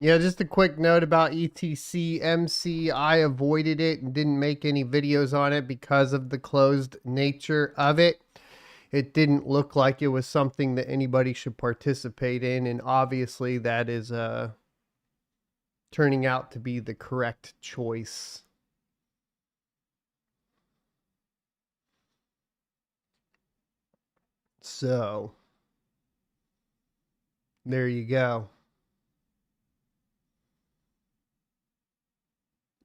Yeah, just a quick note about ETC-MC. I avoided it and didn't make any videos on it because of the closed nature of it. It didn't look like it was something that anybody should participate in, and obviously that is turning out to be the correct choice. So, there you go.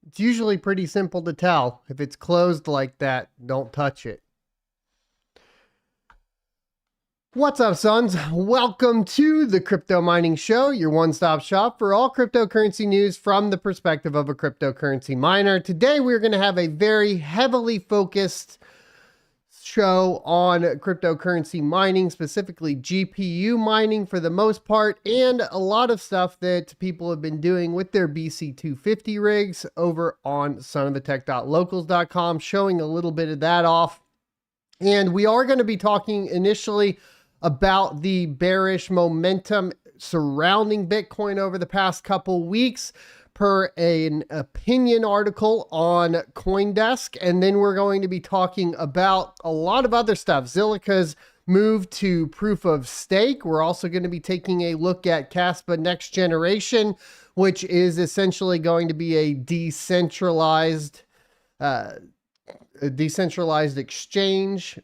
It's usually pretty simple to tell. If it's closed like that, don't touch it. What's up, sons? Welcome to the Crypto Mining Show, your one-stop shop for all cryptocurrency news from the perspective of a cryptocurrency miner. Today, we're going to have a very heavily focused show on cryptocurrency mining, specifically GPU mining for the most part, and a lot of stuff that people have been doing with their BC-250 rigs over on sonofatech.locals.com, showing a little bit of that off. And we are going to be talking initially about the bearish momentum surrounding Bitcoin over the past couple weeks per an opinion article on CoinDesk. And then we're going to be talking about a lot of other stuff. Zilliqa's move to proof of stake. We're also going to be taking a look at Kaspa next generation, which is essentially going to be a decentralized exchange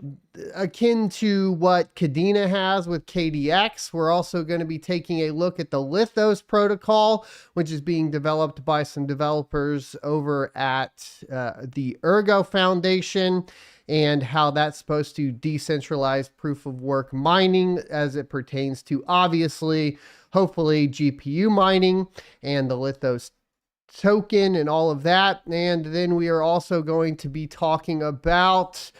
akin to what Kadena has with KDX. We're also going to be taking a look at the Lithos protocol, which is being developed by some developers over at the Ergo Foundation, and how that's supposed to decentralize proof of work mining as it pertains to, obviously, hopefully GPU mining and the Lithos token and all of that. And then we are also going to be talking about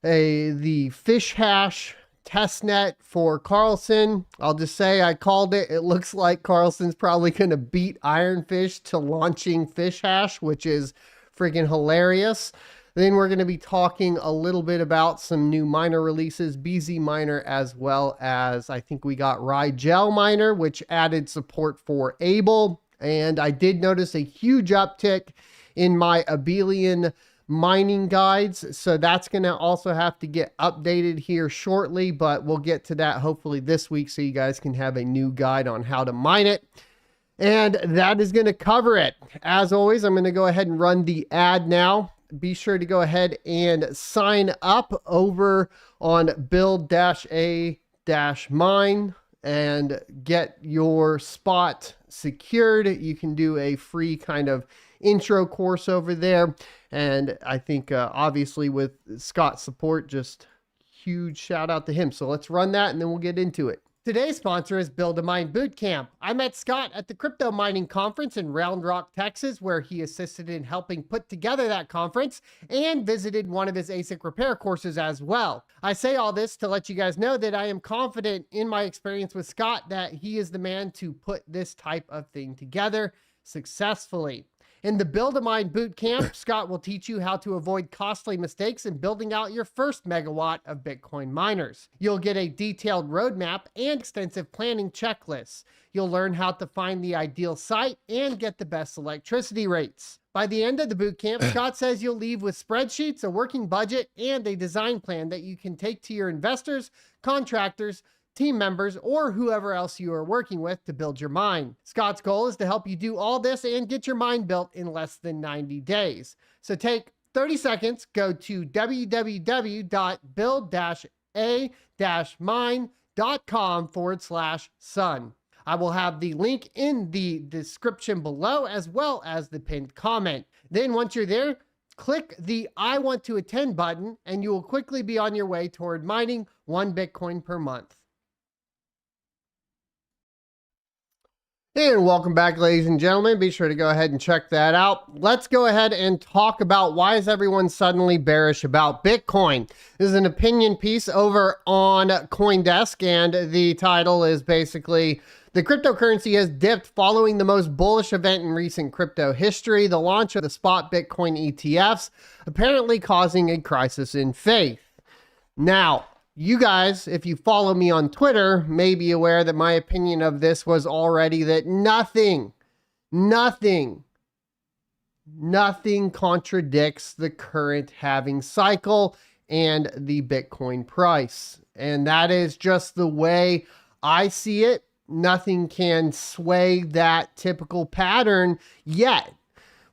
the fish hash testnet for Carlson. I'll just say I called it. It looks like Carlson's probably going to beat Ironfish to launching fish hash, which is freaking hilarious. Then we're going to be talking a little bit about some new miner releases, BZ Miner, as well as I think we got Rigel Miner, which added support for Able. And I did notice a huge uptick in my Abelian mining guides. So that's going to also have to get updated here shortly, but we'll get to that hopefully this week so you guys can have a new guide on how to mine it. And that is going to cover it. As always, I'm going to go ahead and run the ad now. Be sure to go ahead and sign up over on build-a-mine and get your spot secured. You can do a free kind of intro course over there. And I think obviously with Scott's support, just huge shout out to him. So let's run that and then we'll get into it. Today's sponsor is Build a Mine Bootcamp. I met Scott at the Crypto Mining Conference in Round Rock, Texas, where he assisted in helping put together that conference and visited one of his Asic repair courses as well. I say all this to let you guys know that I am confident in my experience with Scott that he is the man to put this type of thing together successfully. In the Build a Mine Bootcamp, Scott will teach you how to avoid costly mistakes in building out your first megawatt of Bitcoin miners. You'll get a detailed roadmap and extensive planning checklists. You'll learn how to find the ideal site and get the best electricity rates. By the end of the bootcamp, Scott says you'll leave with spreadsheets, a working budget, and a design plan that you can take to your investors, contractors, team members, or whoever else you are working with to build your mine. Scott's goal is to help you do all this and get your mine built in less than 90 days. So take 30 seconds, go to www.build-a-mine.com/son. I will have the link in the description below as well as the pinned comment. Then once you're there, click the I want to attend button and you will quickly be on your way toward mining 1 Bitcoin per month. And welcome back, ladies and gentlemen. Be sure to go ahead and check that out. Let's go ahead and talk about why is everyone suddenly bearish about Bitcoin. This is an opinion piece over on CoinDesk, and the title is basically, the cryptocurrency has dipped following the most bullish event in recent crypto history, the launch of the spot Bitcoin ETFs, apparently causing a crisis in faith. Now, you guys, if you follow me on Twitter, may be aware that my opinion of this was already that nothing Nothing contradicts the current halving cycle and the Bitcoin price. And that is just the way I see it. Nothing can sway that typical pattern yet.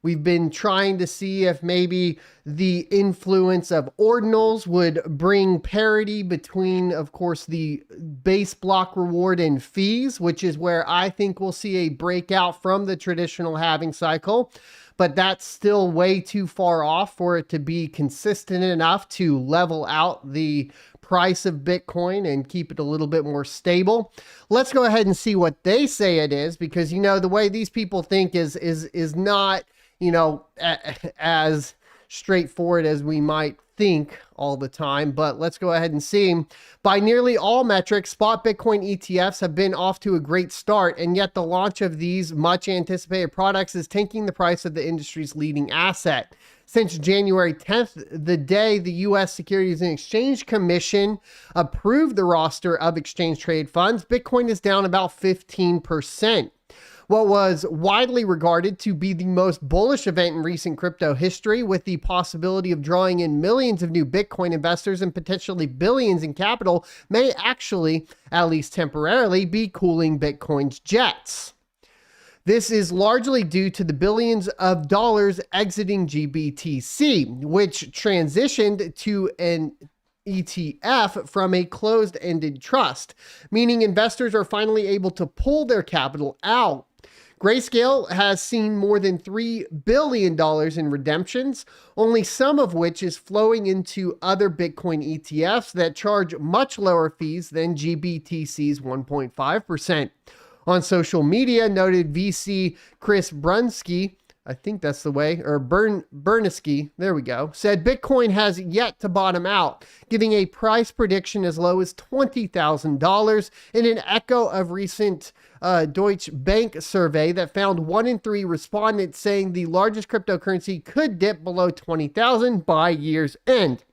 We've been trying to see if maybe the influence of ordinals would bring parity between, of course, the base block reward and fees, which is where I think we'll see a breakout from the traditional halving cycle. But that's still way too far off for it to be consistent enough to level out the price of Bitcoin and keep it a little bit more stable. Let's go ahead and see what they say it is, because, you know, the way these people think is not, you know, as straightforward as we might think all the time. But let's go ahead and see. By nearly all metrics, spot Bitcoin ETFs have been off to a great start, and yet the launch of these much anticipated products is tanking the price of the industry's leading asset. Since January 10th, the day the U.S. Securities and Exchange Commission approved the roster of exchange traded funds, Bitcoin is down about 15%. What was widely regarded to be the most bullish event in recent crypto history, with the possibility of drawing in millions of new Bitcoin investors and potentially billions in capital, may actually, at least temporarily, be cooling Bitcoin's jets. This is largely due to the billions of dollars exiting GBTC, which transitioned to an ETF from a closed-ended trust, meaning investors are finally able to pull their capital out. Grayscale has seen more than $3 billion in redemptions, only some of which is flowing into other Bitcoin ETFs that charge much lower fees than GBTC's 1.5%. On social media, noted VC Chris Brunsky, I think that's the way, or Bernesky, there we go, said Bitcoin has yet to bottom out, giving a price prediction as low as $20,000 in an echo of recent Deutsche Bank survey that found 1 in 3 respondents saying the largest cryptocurrency could dip below 20,000 by year's end.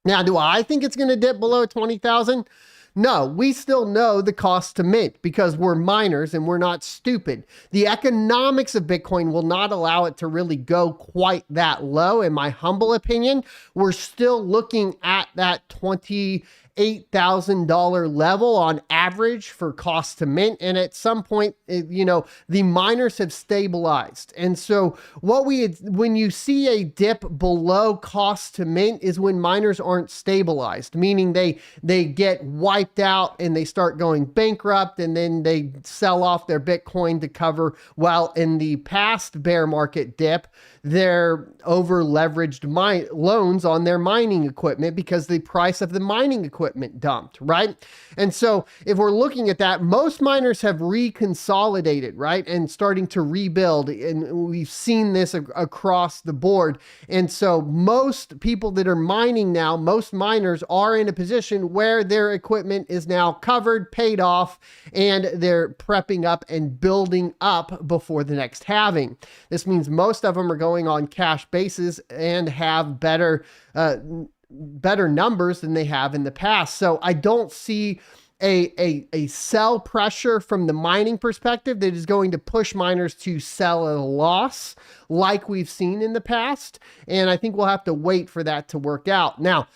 Now, do I think it's going to dip below 20,000? No, we still know the cost to mint because we're miners and we're not stupid. The economics of Bitcoin will not allow it to really go quite that low, in my humble opinion. We're still looking at that $28,000 level on average for cost to mint. And at some point, you know, the miners have stabilized. And so when you see a dip below cost to mint is when miners aren't stabilized, meaning they get wiped out and they start going bankrupt, and then they sell off their Bitcoin to cover, while in the past bear market dip, they're over leveraged loans on their mining equipment because the price of the mining equipment dumped, right? And so if we're looking at that, most miners have reconsolidated, right? And starting to rebuild. And we've seen this across the board. And so most people that are mining now, most miners are in a position where their equipment is now covered, paid off, and they're prepping up and building up before the next halving. This means most of them are going on cash basis and have better numbers than they have in the past. So I don't see a sell pressure from the mining perspective that is going to push miners to sell at a loss like we've seen in the past. And I think we'll have to wait for that to work out. Now,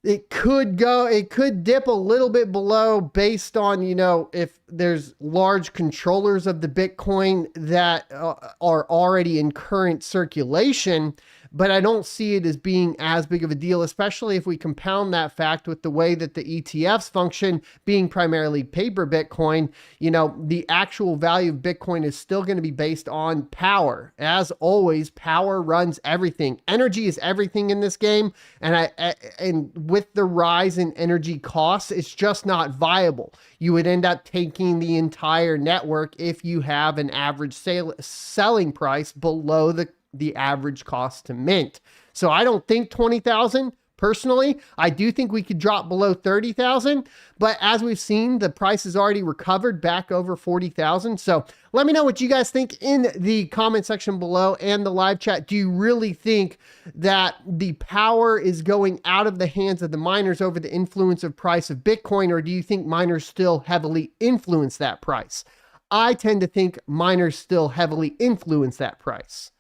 it could dip a little bit below based on, you know, if there's large controllers of the Bitcoin that are already in current circulation, but I don't see it as being as big of a deal, especially if we compound that fact with the way that the ETFs function, being primarily paper Bitcoin. You know, the actual value of Bitcoin is still going to be based on power. As always, power runs everything. Energy is everything in this game. And with the rise in energy costs, it's just not viable. You would end up taking the entire network if you have an average selling price below the average cost to mint. So I don't think 20,000 personally. I do think we could drop below 30,000, but as we've seen, the price has already recovered back over 40,000. So let me know what you guys think in the comment section below and the live chat. Do you really think that the power is going out of the hands of the miners over the influence of price of Bitcoin, or do you think miners still heavily influence that price? I tend to think miners still heavily influence that price.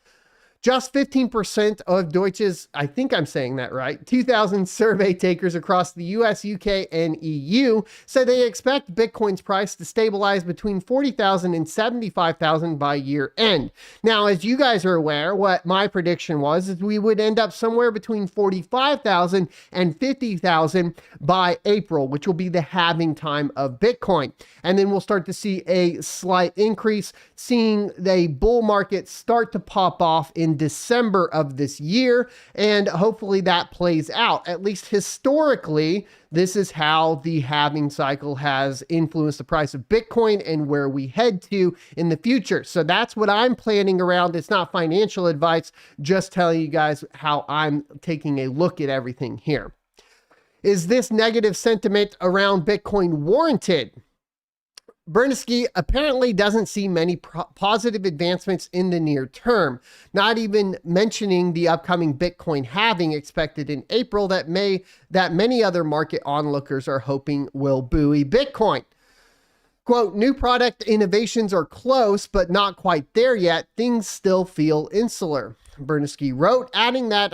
Just 15% of Deutsche's, I think I'm saying that right, 2,000 survey takers across the US, UK, and EU said they expect Bitcoin's price to stabilize between 40,000 and 75,000 by year end. Now, as you guys are aware, what my prediction was is we would end up somewhere between 45,000 and 50,000 by April, which will be the halving time of Bitcoin. And then we'll start to see a slight increase, seeing the bull market start to pop off in December of this year, and hopefully that plays out. At least historically, this is how the halving cycle has influenced the price of Bitcoin and where we head to in the future. So that's what I'm planning around. It's not financial advice, just telling you guys how I'm taking a look at everything here. Is this negative sentiment around Bitcoin warranted? Bernanke apparently doesn't see many positive advancements in the near term, not even mentioning the upcoming Bitcoin halving expected in April that many other market onlookers are hoping will buoy Bitcoin. Quote, new product innovations are close, but not quite there yet. Things still feel insular, Bernanke wrote, adding that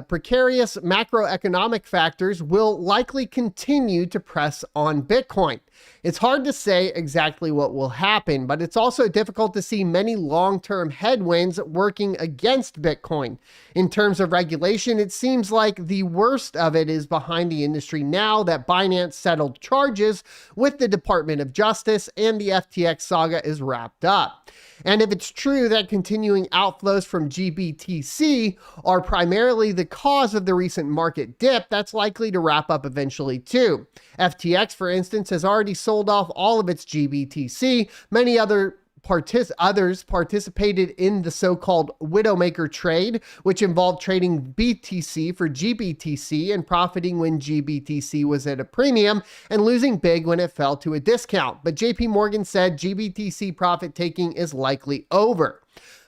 precarious macroeconomic factors will likely continue to press on Bitcoin. It's hard to say exactly what will happen, but it's also difficult to see many long-term headwinds working against Bitcoin. In terms of regulation, it seems like the worst of it is behind the industry now that Binance settled charges with the Department of Justice and the FTX saga is wrapped up. And if it's true that continuing outflows from GBTC are primarily the cause of the recent market dip, that's likely to wrap up eventually too. FTX, for instance, has already sold off all of its GBTC. Many others participated in the so-called Widowmaker trade, which involved trading BTC for GBTC and profiting when GBTC was at a premium and losing big when it fell to a discount. But JP Morgan said GBTC profit taking is likely over.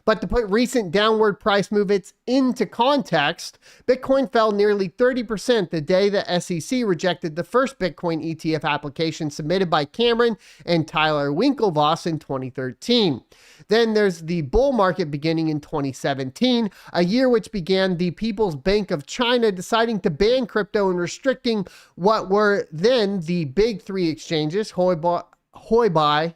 But to put recent downward price movements into context, Bitcoin fell nearly 30% the day the SEC rejected the first Bitcoin ETF application submitted by Cameron and Tyler Winklevoss in 2013. Then there's the bull market beginning in 2017, a year which began the People's Bank of China deciding to ban crypto and restricting what were then the big three exchanges, Huobi,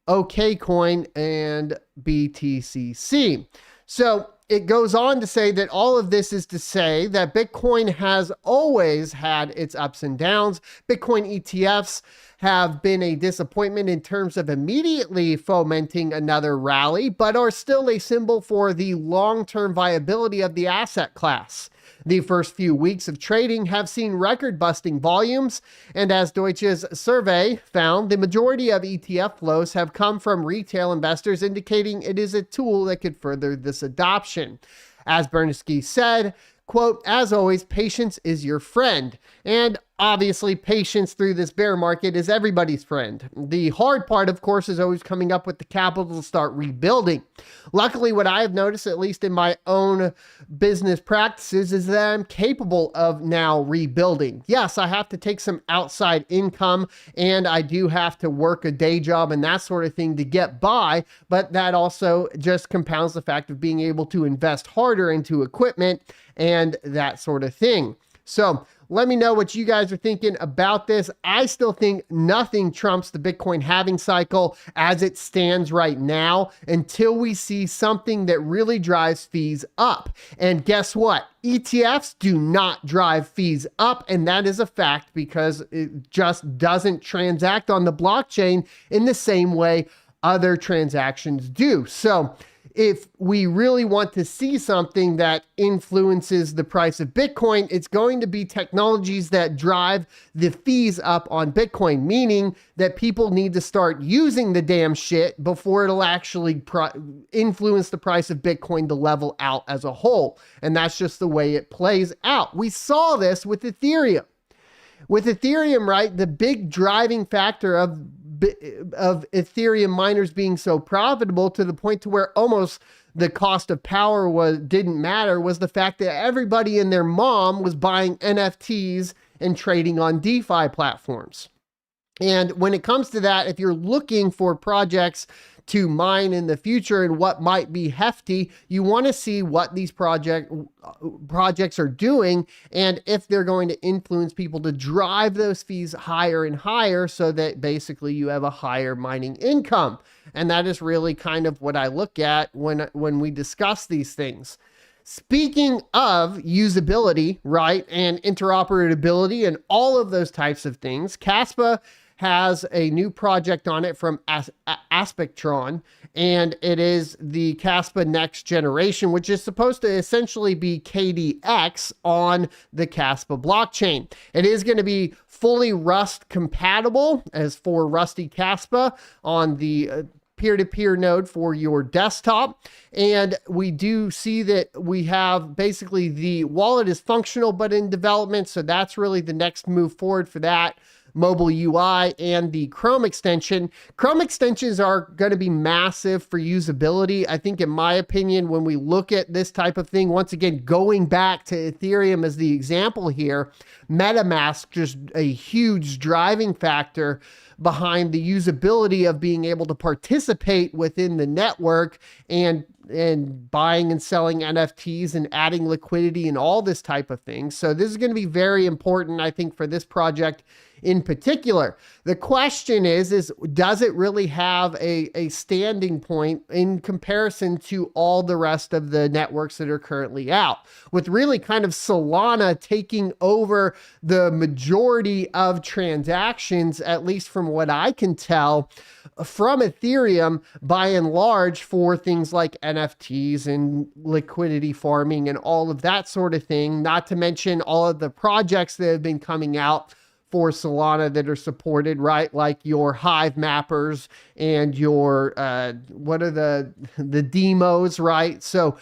OKCoin, and BTCC. So it goes on to say that all of this is to say that Bitcoin has always had its ups and downs. Bitcoin ETFs have been a disappointment in terms of immediately fomenting another rally, but are still a symbol for the long-term viability of the asset class. The first few weeks of trading have seen record-busting volumes, and as Deutsche's survey found, the majority of ETF flows have come from retail investors, indicating it is a tool that could further this adoption. As Bernanke said, quote, as always, patience is your friend. And obviously, patience through this bear market is everybody's friend. The hard part, of course, is always coming up with the capital to start rebuilding. Luckily, what I have noticed, at least in my own business practices, is that I'm capable of now rebuilding. Yes, I have to take some outside income, and I do have to work a day job and that sort of thing to get by, but that also just compounds the fact of being able to invest harder into equipment and that sort of thing. So let me know what you guys are thinking about this. I still think nothing trumps the Bitcoin halving cycle as it stands right now until we see something that really drives fees up. And guess what? ETFs do not drive fees up, and that is a fact because it just doesn't transact on the blockchain in the same way other transactions do. So if we really want to see something that influences the price of Bitcoin, it's going to be technologies that drive the fees up on Bitcoin, meaning that people need to start using the damn shit before it'll actually influence the price of Bitcoin to level out as a whole. And that's just the way it plays out. We saw this with Ethereum. With Ethereum, right, the big driving factor of Ethereum miners being so profitable to the point to where almost the cost of power didn't matter was the fact that everybody and their mom was buying NFTs and trading on DeFi platforms. And when it comes to that, if you're looking for projects to mine in the future and what might be hefty, you want to see what these projects are doing and if they're going to influence people to drive those fees higher and higher so that basically you have a higher mining income. And that is really kind of what I look at when we discuss these things. Speaking of usability, right, and interoperability and all of those types of things, Kaspa has a new project on it from Aspectron, and it is the Kaspa Next Generation, which is supposed to essentially be KDX on the Kaspa blockchain. It is going to be fully Rust compatible as for Rusty Kaspa on the peer-to-peer node for your desktop. And we do see that we have basically the wallet is functional but in development, so that's really the next move forward for that. Mobile UI and the Chrome extension. Chrome extensions are going to be massive for usability. I think, in my opinion, when we look at this type of thing, once again, going back to Ethereum as the example here, MetaMask just a huge driving factor behind the usability of being able to participate within the network and buying and selling NFTs and adding liquidity and all this type of thing. So this is going to be very important, I think, for this project in particular. The question is does it really have a standing point in comparison to all the rest of the networks that are currently out? With really kind of Solana taking over the majority of transactions, at least from what I can tell, from Ethereum by and large for things like NFTs and liquidity farming and all of that sort of thing, not to mention all of the projects that have been coming out for Solana that are supported, right? Like your Hive mappers and your, what are the demos, right? So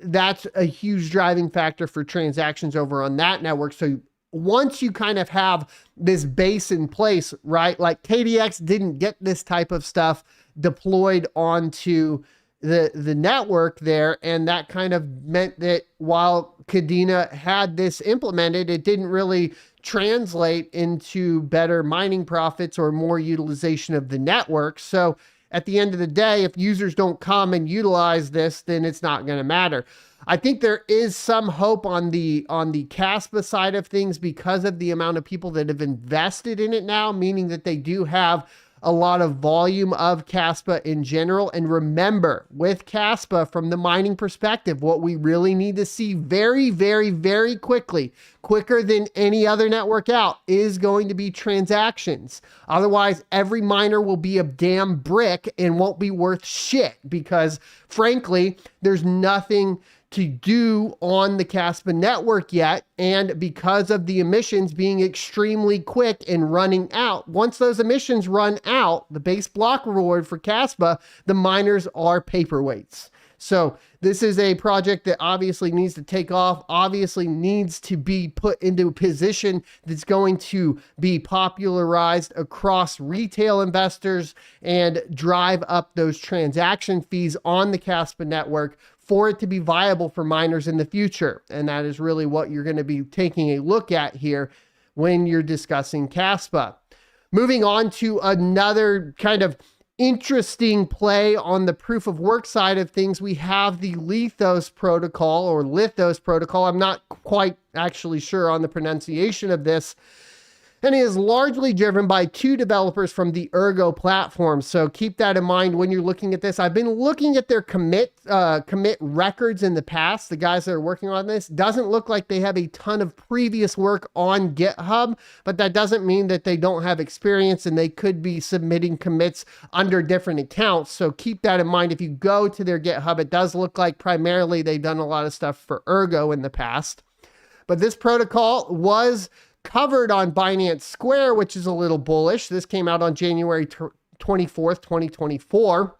that's a huge driving factor for transactions over on that network. So once you kind of have this base in place, right? Like KDX didn't get this type of stuff deployed onto the network there. And that kind of meant that while Kadena had this implemented, it didn't really translate into better mining profits or more utilization of the network. So at the end of the day, if users don't come and utilize this, then it's not going to matter. I think there is some hope on the Kaspa side of things because of the amount of people that have invested in it now, meaning that they do have a lot of volume of Kaspa in general. And remember, with Kaspa, from the mining perspective, what we really need to see very, very, very quickly, quicker than any other network out, is going to be transactions. Otherwise, every miner will be a damn brick and won't be worth shit because, frankly, there's nothing to do on the Kaspa network yet. And because of the emissions being extremely quick and running out, once those emissions run out, the base block reward for Kaspa, the miners are paperweights. So this is a project that obviously needs to take off, obviously needs to be put into a position that's going to be popularized across retail investors and drive up those transaction fees on the Kaspa network for it to be viable for miners in the future. And that is really what you're going to be taking a look at here when you're discussing Kaspa. Moving on to another kind of interesting play on the proof of work side of things, we have the Lithos protocol or Lithos protocol. I'm not quite actually sure on the pronunciation of this. And it is largely driven by two developers from the Ergo platform. So keep that in mind when you're looking at this. I've been looking at their commit records in the past. The guys that are working on this, doesn't look like they have a ton of previous work on GitHub, but that doesn't mean that they don't have experience and they could be submitting commits under different accounts. So keep that in mind. If you go to their GitHub, it does look like primarily they've done a lot of stuff for Ergo in the past. But this protocol was covered on Binance Square, which is a little bullish. This came out on January 24th, 2024.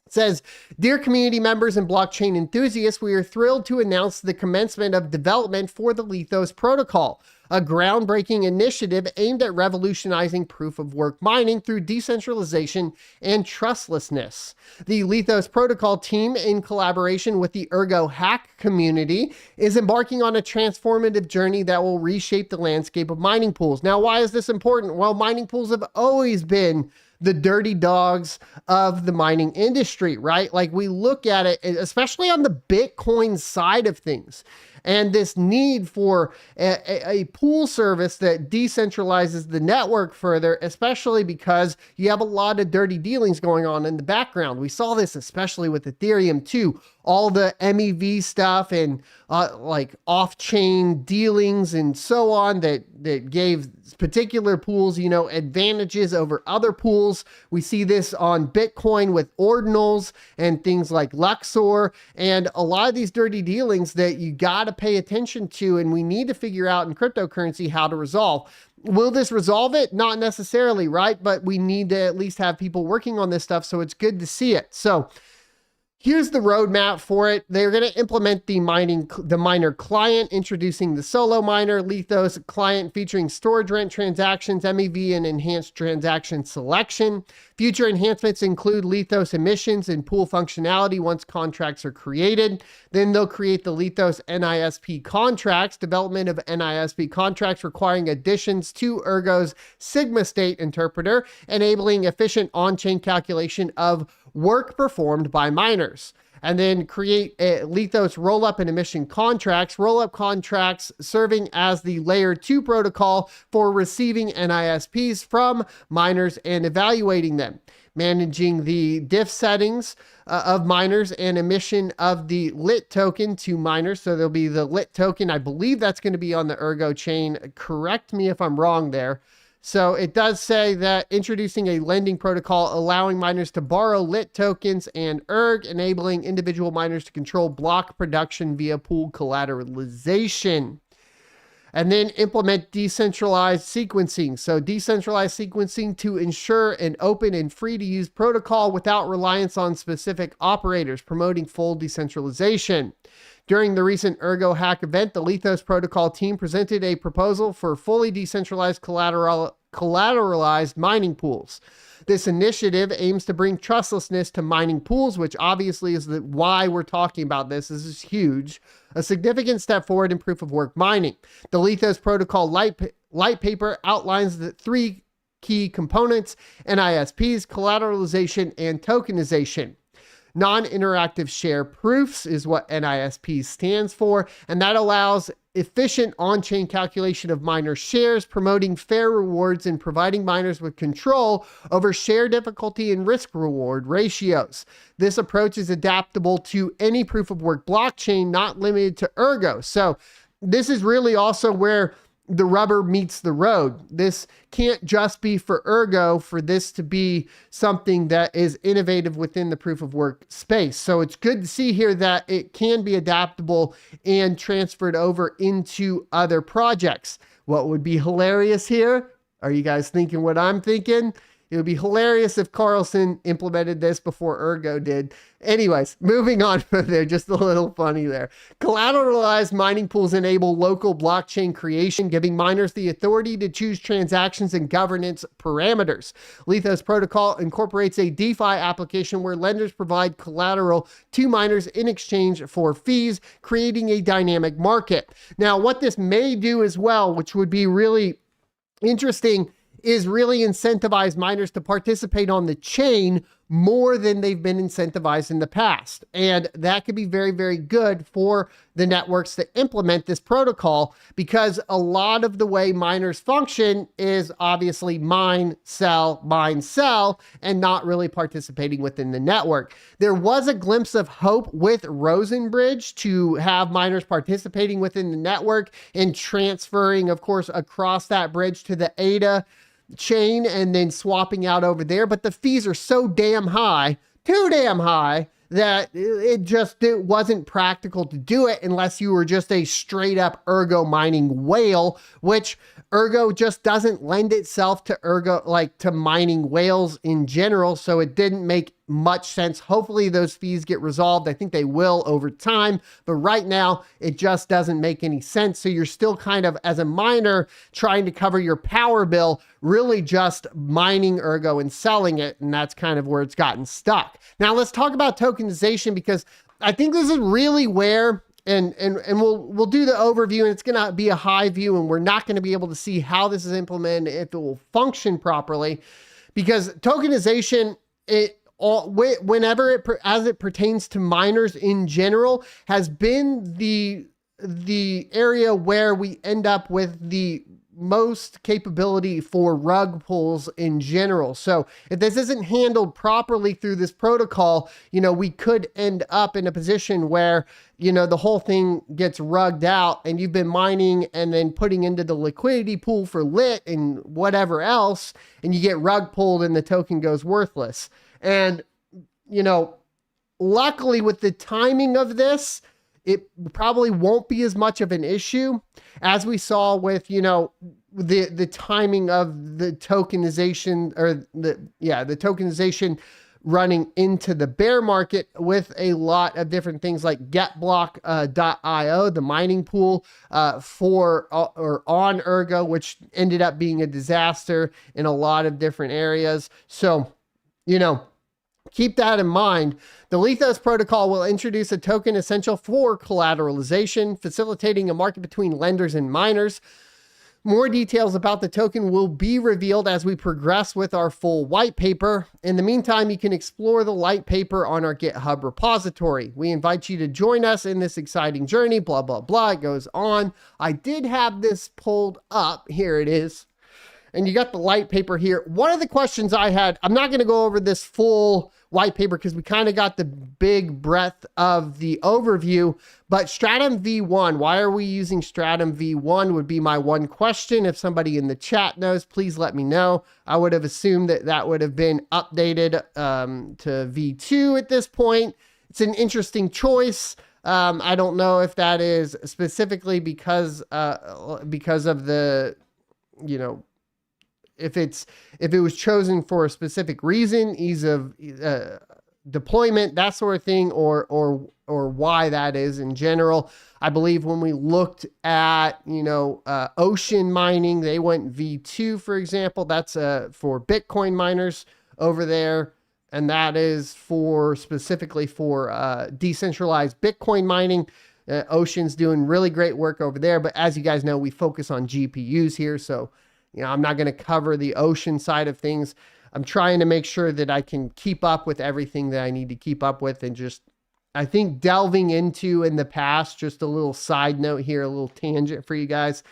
It says, "Dear community members and blockchain enthusiasts, we are thrilled to announce the commencement of development for the Lithos protocol. a groundbreaking initiative aimed at revolutionizing proof-of-work mining through decentralization and trustlessness. The Lithos protocol team, in collaboration with the Ergo hack community, is embarking on a transformative journey that will reshape the landscape of mining pools. Now, why is this important? Well, mining pools have always been the dirty dogs of the mining industry, right? Like, we look at it, especially on the Bitcoin side of things, and this need for a pool service that decentralizes the network further, especially because you have a lot of dirty dealings going on in the background. We saw this especially with Ethereum too. All the MEV stuff and like off-chain dealings and so on that gave particular pools, you know, advantages over other pools. We see this on Bitcoin with ordinals and things like Luxor, and a lot of these dirty dealings that you got to pay attention to, and we need to figure out in cryptocurrency how to resolve. Will this resolve it? Not necessarily, right? But we need to at least have people working on this stuff, so it's good to see it. So here's the roadmap for it. They're going to implement the miner client, introducing the solo miner, Lithos client featuring storage rent transactions, MEV, and enhanced transaction selection. Future enhancements include Lithos emissions and pool functionality once contracts are created. Then they'll create the Lithos NISP contracts, development of NISP contracts requiring additions to Ergo's Sigma state interpreter, enabling efficient on-chain calculation of work performed by miners. And then create a Lithos rollup and emission contracts, rollup contracts serving as the layer 2 protocol for receiving NISPs from miners and evaluating them, managing the diff settings of miners and emission of the lit token to miners. So there'll be the lit token. I believe that's going to be on the Ergo chain. Correct me if I'm wrong there. So it does say that introducing a lending protocol allowing miners to borrow lit tokens and enabling individual miners to control block production via pool collateralization. And then implement decentralized sequencing. So decentralized sequencing to ensure an open and free to use protocol without reliance on specific operators, promoting full decentralization. During the recent Ergo hack event, the Lithos protocol team presented a proposal for fully decentralized collateralized mining pools. This initiative aims to bring trustlessness to mining pools, which obviously is why we're talking about this. This is huge. A significant step forward in proof-of-work mining. The Lithos protocol light paper outlines the 3 key components: NISPs, collateralization, and tokenization. Non-interactive share proofs is what NISP stands for, and that allows efficient on-chain calculation of miner shares, promoting fair rewards and providing miners with control over share difficulty and risk-reward ratios. This approach is adaptable to any proof-of-work blockchain, not limited to Ergo. So this is really also where the rubber meets the road. This can't just be for Ergo for this to be something that is innovative within the proof of work space. So it's good to see here that it can be adaptable and transferred over into other projects. What would be hilarious here? Are you guys thinking what I'm thinking? It would be hilarious if Carlson implemented this before Ergo did. Anyways, moving on from there, just a little funny there. Collateralized mining pools enable local blockchain creation, giving miners the authority to choose transactions and governance parameters. Lithos protocol incorporates a DeFi application where lenders provide collateral to miners in exchange for fees, creating a dynamic market. Now, what this may do as well, which would be really interesting, is really incentivize miners to participate on the chain more than they've been incentivized in the past. And that could be very, very good for the networks that implement this protocol, because a lot of the way miners function is obviously mine, sell, and not really participating within the network. There was a glimpse of hope with Rosenbridge to have miners participating within the network and transferring, of course, across that bridge to the ADA chain and then swapping out over there. But the fees are so damn high, too damn high, that it wasn't practical to do it unless you were just a straight up Ergo mining whale, which Ergo just doesn't lend itself to Ergo, like to mining whales in general. So it didn't make much sense. Hopefully those fees get resolved. I think they will over time, but right now it just doesn't make any sense. So you're still kind of, as a miner, trying to cover your power bill, really just mining Ergo and selling it. And that's kind of where it's gotten stuck. Now let's talk about tokenization, because I think this is really where, and we'll do the overview, and it's going to be a high view, and we're not going to be able to see how this is implemented, if it will function properly, because tokenization, as it pertains to miners in general, has been the area where we end up with the most capability for rug pulls in general. So if this isn't handled properly through this protocol, we could end up in a position where, the whole thing gets rugged out, and you've been mining and then putting into the liquidity pool for lit and whatever else, and you get rug pulled and the token goes worthless. And, luckily with the timing of this, it probably won't be as much of an issue as we saw with, the timing of the tokenization, or the tokenization running into the bear market, with a lot of different things like getblock.io, the mining pool on Ergo, which ended up being a disaster in a lot of different areas. So, keep that in mind. The Lithos protocol will introduce a token essential for collateralization, facilitating a market between lenders and miners. More details about the token will be revealed as we progress with our full white paper. In the meantime, you can explore the white paper on our GitHub repository. We invite you to join us in this exciting journey, blah, blah, blah. It goes on. I did have this pulled up. Here it is. And you got the white paper here. One of the questions I had, I'm not going to go over this full white paper because we kind of got the big breadth of the overview, but Stratum V1, why are we using Stratum V1 would be my one question. If somebody in the chat knows, please let me know. I would have assumed that would have been updated to V2 at this point. It's an interesting choice. I don't know if that is specifically because of the, if it was chosen for a specific reason, ease of deployment, that sort of thing, or why that is in general. I believe when we looked at, Ocean mining, they went V2, for example. That's for Bitcoin miners over there. And that is specifically for decentralized Bitcoin mining. Ocean's doing really great work over there. But as you guys know, we focus on GPUs here. So, I'm not going to cover the Ocean side of things. I'm trying to make sure that I can keep up with everything that I need to keep up with, and just, I think, delving into in the past, just a little side note here, a little tangent for you guys,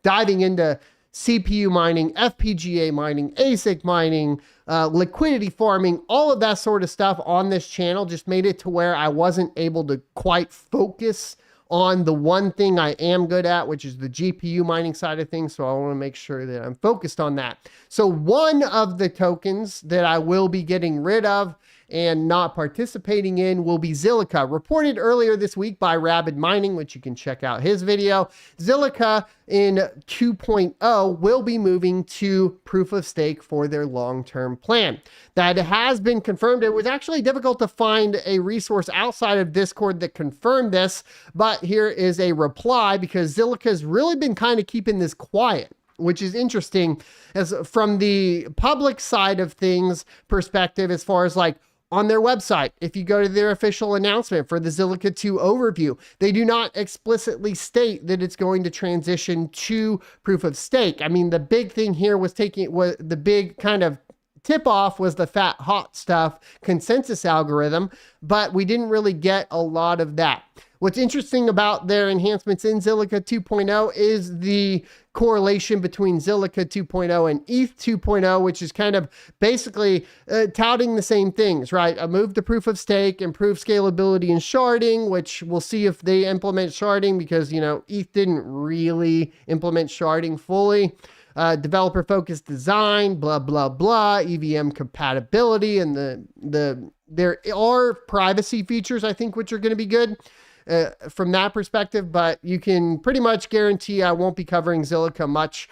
diving into CPU mining, FPGA mining, Asic mining, liquidity farming, all of that sort of stuff on this channel just made it to where I wasn't able to quite focus on the one thing I am good at, which is the GPU mining side of things. So I want to make sure that I'm focused on that. So one of the tokens that I will be getting rid of and not participating in will be Zilliqa, reported earlier this week by Rabid Mining, which you can check out his video. Zilliqa in 2.0 will be moving to proof of stake for their long-term plan. That has been confirmed. It was actually difficult to find a resource outside of Discord that confirmed this, but here is a reply, because Zilliqa has really been kind of keeping this quiet, which is interesting as from the public side of things perspective, as far as like on their website. If you go to their official announcement for the Zilliqa 2 overview, they do not explicitly state that it's going to transition to proof of stake. I mean, the big thing here was the big kind of tip off was the fat hot stuff consensus algorithm, but we didn't really get a lot of that. What's interesting about their enhancements in Zilliqa 2.0 is the correlation between Zilliqa 2.0 and ETH 2.0, which is kind of basically touting the same things, right? A move to proof of stake, improve scalability and sharding, which we'll see if they implement sharding, because, ETH didn't really implement sharding fully. Developer-focused design, blah, blah, blah, EVM compatibility, and there are privacy features, I think, which are going to be good. From that perspective, but you can pretty much guarantee I won't be covering Zilliqa much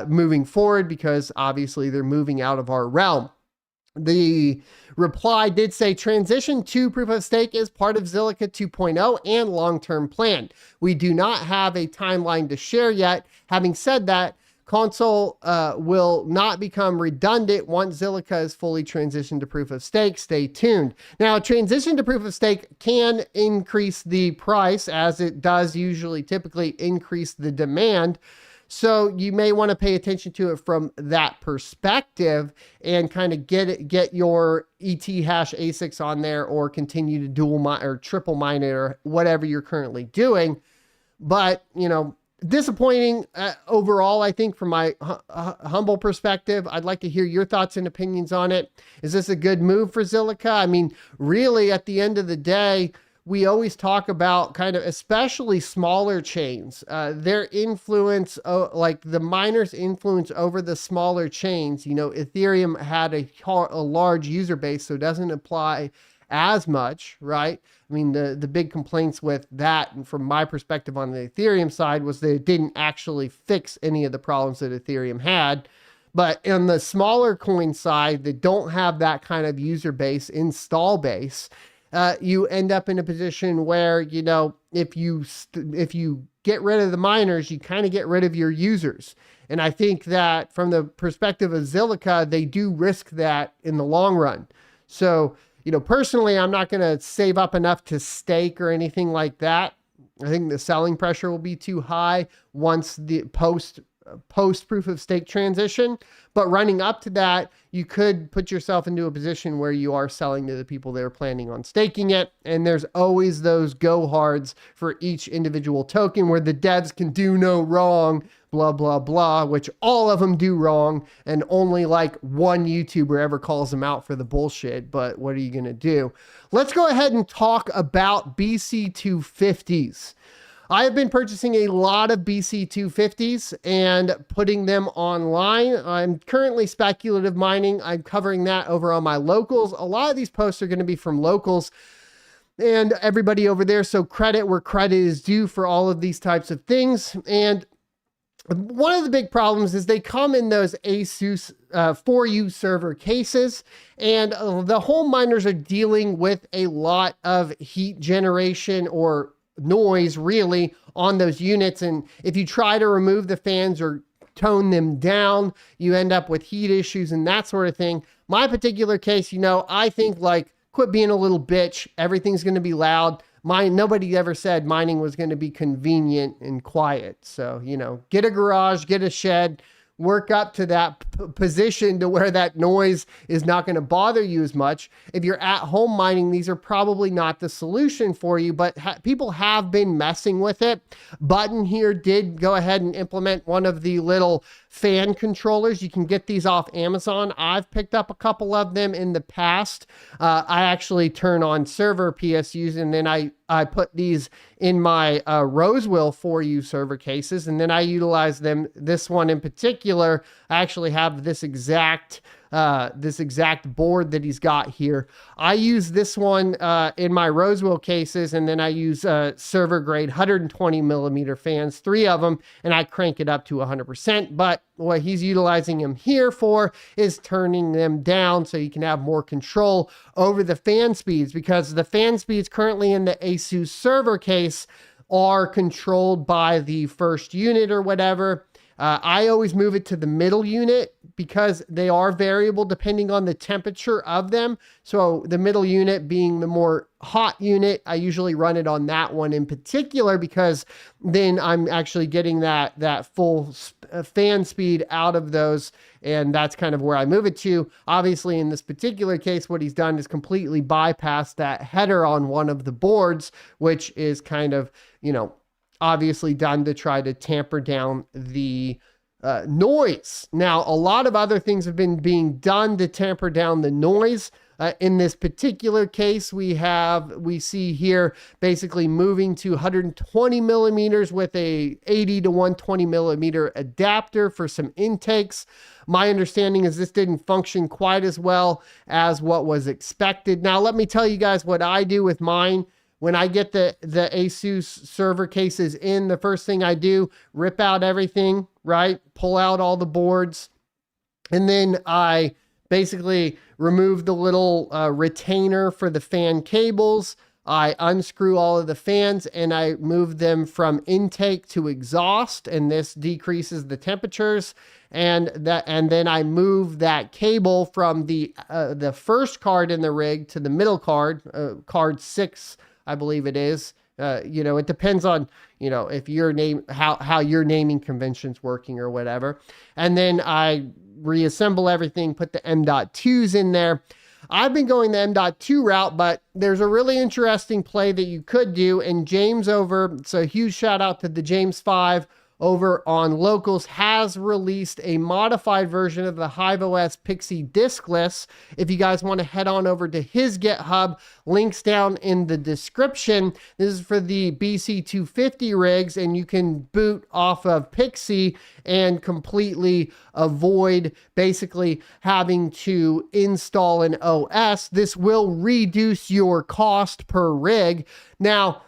moving forward, because obviously they're moving out of our realm. The reply did say transition to proof of stake is part of Zilliqa 2.0 and long-term plan. We do not have a timeline to share yet. Having said that, console will not become redundant once Zilliqa is fully transitioned to proof of stake. Stay tuned. Now, transition to proof of stake can increase the price, as it does usually typically increase the demand. So you may want to pay attention to it from that perspective and kind of get your ET hash ASICs on there, or continue to dual mine or triple mine it, or whatever you're currently doing. But, you know, disappointing overall, I think, from my humble perspective. I'd like to hear your thoughts and opinions on it. Is this a good move for Zilliqa? I mean, really, at the end of the day, we always talk about kind of, especially smaller chains, their influence, like the miners' influence over the smaller chains. You know, Ethereum had a large user base, so it doesn't apply as much, right? I mean, the big complaints with that, and from my perspective on the Ethereum side, was that it didn't actually fix any of the problems that Ethereum had. But on the smaller coin side that don't have that kind of user base, install base, you end up in a position where, you know, if you get rid of the miners, you kind of get rid of your users. And I think that from the perspective of Zilliqa, they do risk that in the long run. So, you know, personally, I'm not going to save up enough to stake or anything like that. I think the selling pressure will be too high once the post proof of stake transition. But running up to that, you could put yourself into a position where you are selling to the people that are planning on staking it. And there's always those go hards for each individual token where the devs can do no wrong, blah, blah, blah, which all of them do wrong. And only like one YouTuber ever calls them out for the bullshit. But what are you going to do? Let's go ahead and talk about BC-250s. I have been purchasing a lot of BC-250s and putting them online. I'm currently speculative mining. I'm covering that over on my locals. A lot of these posts are going to be from locals and everybody over there. So credit where credit is due for all of these types of things. And one of the big problems is they come in those ASUS 4U server cases, and the home miners are dealing with a lot of heat generation or noise really on those units. And if you try to remove the fans or tone them down, you end up with heat issues and that sort of thing. My particular case, you know, I think like, quit being a little bitch. Everything's going to be loud. Nobody ever said mining was going to be convenient and quiet. So, you know, get a garage, get a shed, work up to that position to where that noise is not going to bother you as much. If you're at home mining, these are probably not the solution for you, but people have been messing with it. Button here did go ahead and implement one of the little fan controllers. You can get these off Amazon. I've picked up a couple of them in the past. I actually turn on server PSUs, and then I put these in my Rosewell 4U server cases, and then I utilize them. This one in particular, I actually have this exact board that he's got here. I use this one in my Rosewell cases, and then I use server grade 120 millimeter fans, 3 of them, and I crank it up to 100%. But what he's utilizing them here for is turning them down so you can have more control over the fan speeds, because the fan speeds currently in the ASUS server case are controlled by the first unit or whatever. I always move it to the middle unit because they are variable depending on the temperature of them. So the middle unit being the more hot unit, I usually run it on that one in particular, because then I'm actually getting that full fan speed out of those. And that's kind of where I move it to. Obviously, in this particular case, what he's done is completely bypass that header on one of the boards, which is kind of, you know, obviously done to try to tamper down the noise. Now, a lot of other things have been being done to tamper down the noise. In this particular case, we see here basically moving to 120 millimeters with a 80 to 120 millimeter adapter for some intakes. My understanding is this didn't function quite as well as what was expected. Now, let me tell you guys what I do with mine. When I get the ASUS server cases in, the first thing I do, rip out everything, right? Pull out all the boards. And then I basically remove the little retainer for the fan cables. I unscrew all of the fans and I move them from intake to exhaust, and this decreases the temperatures. And then I move that cable from the first card in the rig to the middle card, card 6, I believe it is. It depends on, if your name, how your naming convention's working or whatever. And then I reassemble everything, put the M.2s in there. I've been going the M.2 route, but there's a really interesting play that you could do. And James so huge shout out to the James 5 over on Locals, has released a modified version of the Hive OS Pixie diskless. If you guys want to head on over to his GitHub, links down in the description. This is for the BC-250 rigs, and you can boot off of Pixie and completely avoid basically having to install an OS. This will reduce your cost per rig. Now,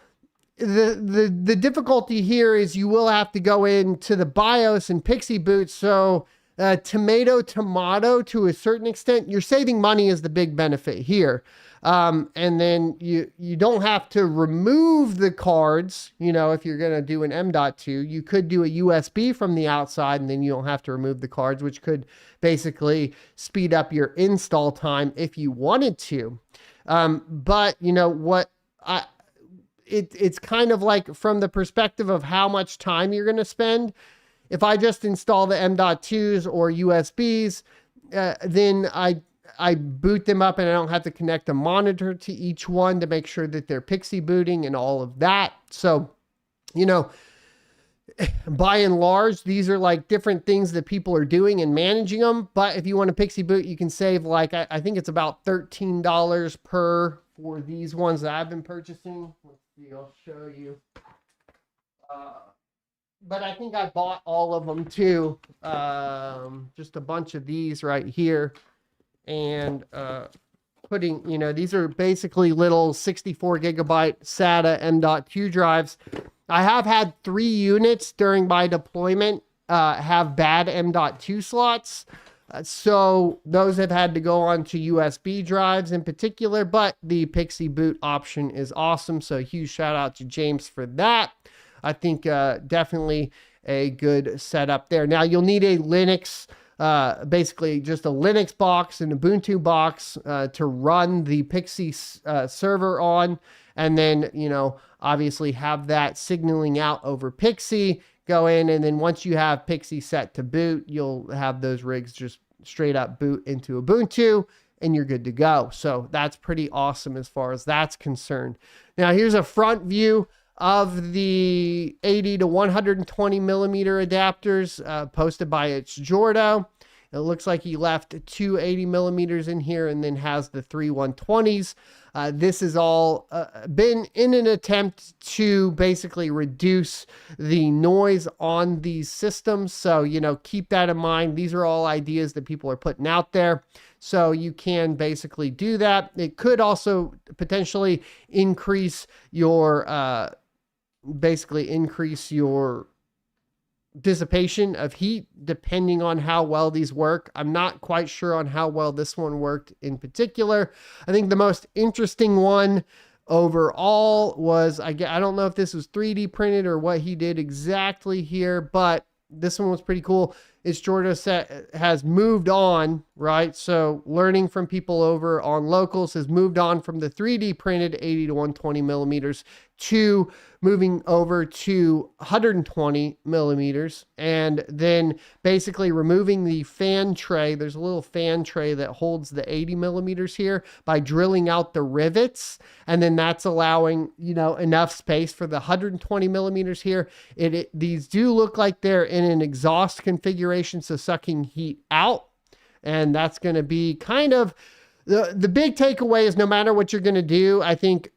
the difficulty here is you will have to go into the BIOS and Pixie boot. So tomato to a certain extent, you're saving money is the big benefit here. And then you don't have to remove the cards. If you're going to do an M.2, you could do a USB from the outside, and then you don't have to remove the cards, which could basically speed up your install time if you wanted to. But it's kind of like from the perspective of how much time you're going to spend. If I just install the M.2s or USBs, then I boot them up and I don't have to connect a monitor to each one to make sure that they're Pixie booting and all of that. So, by and large, these are like different things that people are doing and managing them. But if you want a Pixie boot, you can save like, I think it's about $13 for these ones that I've been purchasing. Let's see, I'll show you. But I think I bought all of them too. Just a bunch of these right here. And putting, these are basically little 64 gigabyte SATA M.2 drives. I have had 3 units during my deployment have bad M.2 slots. So those have had to go on to USB drives in particular, but the Pixie boot option is awesome. So huge shout out to James for that. I think definitely a good setup there. Now you'll need a Linux, basically just a Linux box, an Ubuntu box to run the Pixie server on. And then, obviously have that signaling out over Pixie, go in, and then once you have Pixie set to boot, you'll have those rigs just straight up boot into Ubuntu and you're good to go. So that's pretty awesome as far as that's concerned. Now here's a front view of the 80 to 120 millimeter adapters posted by It's Jordo. It looks like he left 2 80 millimeters in here and then has the 3 120s. This has all been in an attempt to basically reduce the noise on these systems. So, keep that in mind. These are all ideas that people are putting out there. So you can basically do that. It could also potentially increase your, dissipation of heat depending on how well these work. I'm not quite sure on how well this one worked in particular. I think the most interesting one overall was, I don't know if this was 3D printed or what he did exactly here, but this one was pretty cool. It's Jordo has moved on, right? So learning from people over on Locals has moved on from the 3D printed 80 to 120 millimeters to moving over to 120 millimeters, and then basically removing the fan tray. There's a little fan tray that holds the 80 millimeters here by drilling out the rivets, and then that's allowing enough space for the 120 millimeters here. These do look like they're in an exhaust configuration, so sucking heat out, and that's going to be kind of the big takeaway is no matter what you're going to do, I think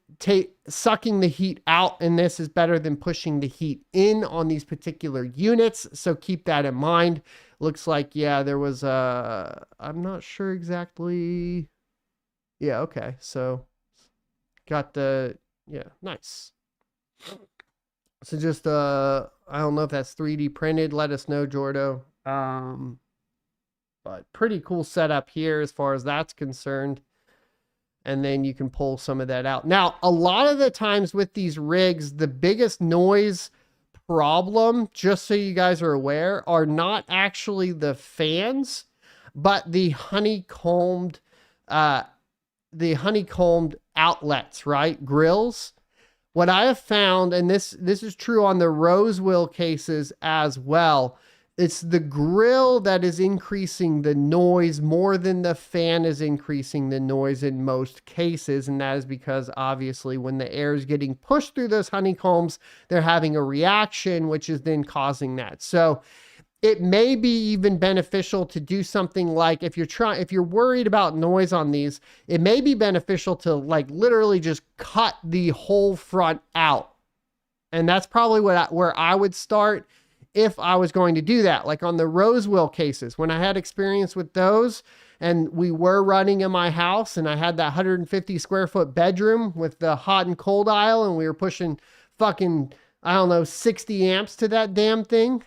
sucking the heat out in this is better than pushing the heat in on these particular units. So keep that in mind. Looks like, yeah, there was I'm not sure exactly. Yeah, okay. So got nice. So just, I don't know if that's 3D printed. Let us know, Jordo. But pretty cool setup here as far as that's concerned. And then you can pull some of that out. Now, a lot of the times with these rigs, the biggest noise problem, just so you guys are aware, are not actually the fans, but the honeycombed outlets, right? Grills. What I have found, and this is true on the rose wheel cases as well, it's the grill that is increasing the noise more than the fan is increasing the noise in most cases. And that is because obviously when the air is getting pushed through those honeycombs, they're having a reaction, which is then causing that. So it may be even beneficial to do something like, if you're worried about noise on these, it may be beneficial to like literally just cut the whole front out. And that's probably where I would start if I was going to do that. Like on the rose wheel cases, when I had experience with those and we were running in my house and I had that 150 square foot bedroom with the hot and cold aisle and we were pushing fucking, I don't know, 60 amps to that damn thing.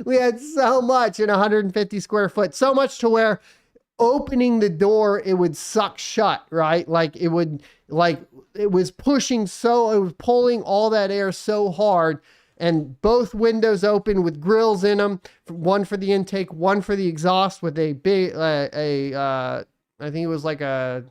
We had so much in 150 square foot, so much to where opening the door, it would suck shut, right? Like it was pulling all that air so hard, and both windows open with grills in them, one for the intake, one for the exhaust, with a big, I think it was like I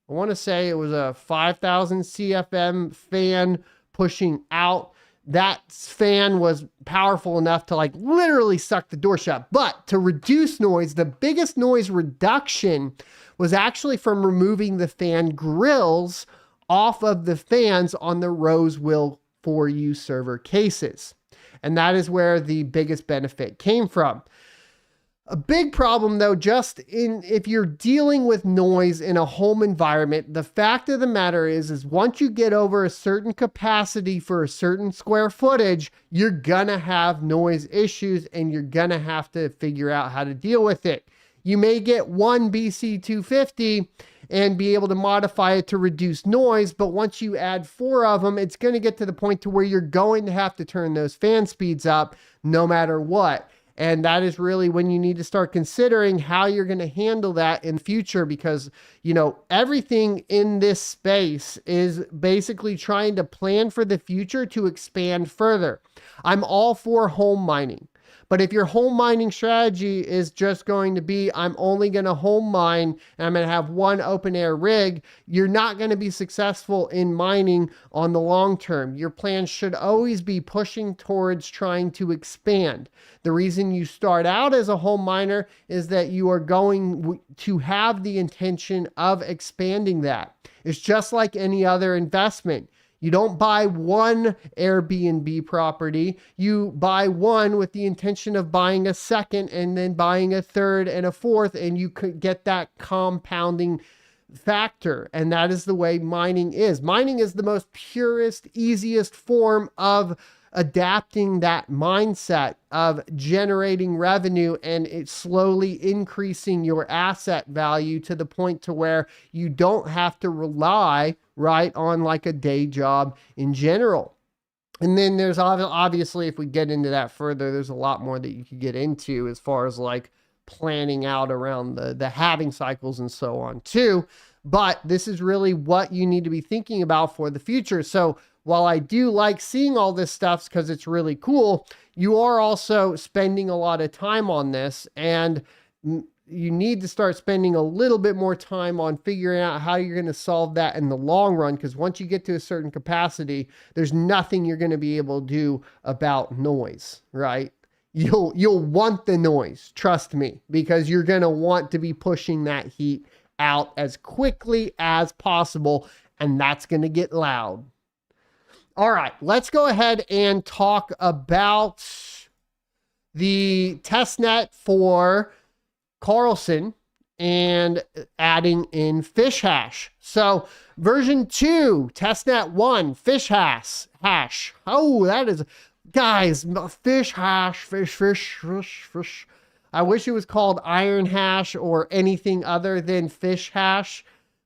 want to say it was a 5,000 CFM fan pushing out. That fan was powerful enough to like literally suck the door shut. But to reduce noise, the biggest noise reduction was actually from removing the fan grills off of the fans on the rose wheel 4U server cases. And that is where the biggest benefit came from. A big problem though, if you're dealing with noise in a home environment, the fact of the matter is once you get over a certain capacity for a certain square footage, you're gonna have noise issues and you're gonna have to figure out how to deal with it. You may get one BC-250 and be able to modify it to reduce noise, but once you add 4 of them, it's gonna get to the point to where you're going to have to turn those fan speeds up no matter what. And that is really when you need to start considering how you're going to handle that in the future, because, you know, everything in this space is basically trying to plan for the future to expand further. I'm all for home mining. But if your home mining strategy is just going to be, I'm only going to home mine and I'm going to have one open air rig, you're not going to be successful in mining on the long term. Your plan should always be pushing towards trying to expand. The reason you start out as a home miner is that you are going to have the intention of expanding that. It's just like any other investment. You don't buy one Airbnb property. You buy one with the intention of buying a second and then buying a third and a fourth, and you could get that compounding factor. And that is the way mining is. Mining is the most purest, easiest form of adapting that mindset of generating revenue, and it's slowly increasing your asset value to the point to where you don't have to rely right on like a day job in general. And then there's obviously, if we get into that further, there's a lot more that you could get into as far as like planning out around the halving cycles and so on too. But this is really what you need to be thinking about for the future. So while I do like seeing all this stuff because it's really cool, you are also spending a lot of time on this, and you need to start spending a little bit more time on figuring out how you're going to solve that in the long run, because once you get to a certain capacity, there's nothing you're going to be able to do about noise, right? You'll want the noise, trust me, because you're going to want to be pushing that heat out as quickly as possible, and that's going to get loud. All right, let's go ahead and talk about the testnet for Carlson and adding in fish hash. So version 2, testnet 1, fish hash. Oh, that is, guys, fish hash, fish. I wish it was called iron hash or anything other than fish hash,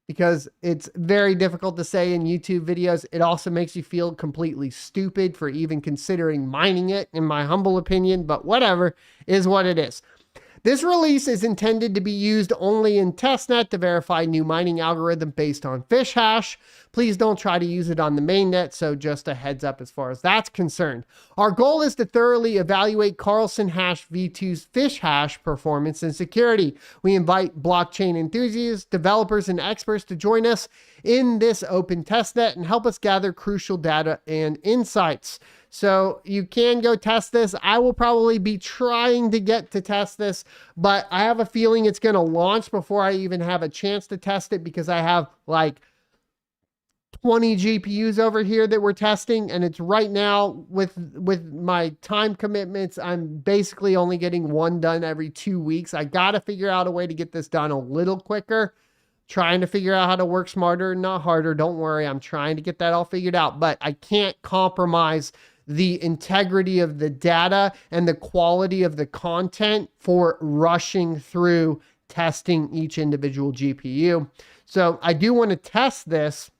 because it's very difficult to say in YouTube videos. It also makes you feel completely stupid for even considering mining it, in my humble opinion, but whatever, is what it is. This release is intended to be used only in testnet to verify new mining algorithm based on fish hash. Please don't try to use it on the mainnet, so just a heads up as far as that's concerned. Our goal is to thoroughly evaluate Carlson Hash v2's fish hash performance and security. We invite blockchain enthusiasts, developers, and experts to join us in this open testnet and help us gather crucial data and insights. So you can go test this. I will probably be trying to get to test this, but I have a feeling it's going to launch before I even have a chance to test it, because I have like 20 GPUs over here that we're testing, and it's right now with my time commitments, I'm basically only getting one done every 2 weeks. I got to figure out a way to get this done a little quicker. Trying to figure out how to work smarter, not harder. Don't worry, I'm trying to get that all figured out, but I can't compromise the integrity of the data and the quality of the content for rushing through testing each individual GPU. So I do want to test this.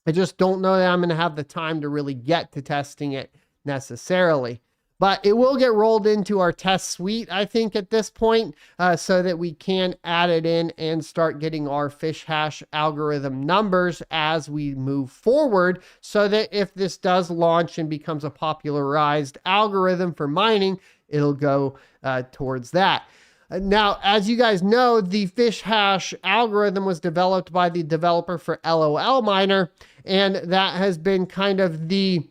I just don't know that I'm going to have the time to really get to testing it necessarily. But it will get rolled into our test suite, I think, at this point, so that we can add it in and start getting our fish hash algorithm numbers as we move forward, so that if this does launch and becomes a popularized algorithm for mining, it'll go towards that. Now, as you guys know, the fish hash algorithm was developed by the developer for LOL Miner, and that has been kind of the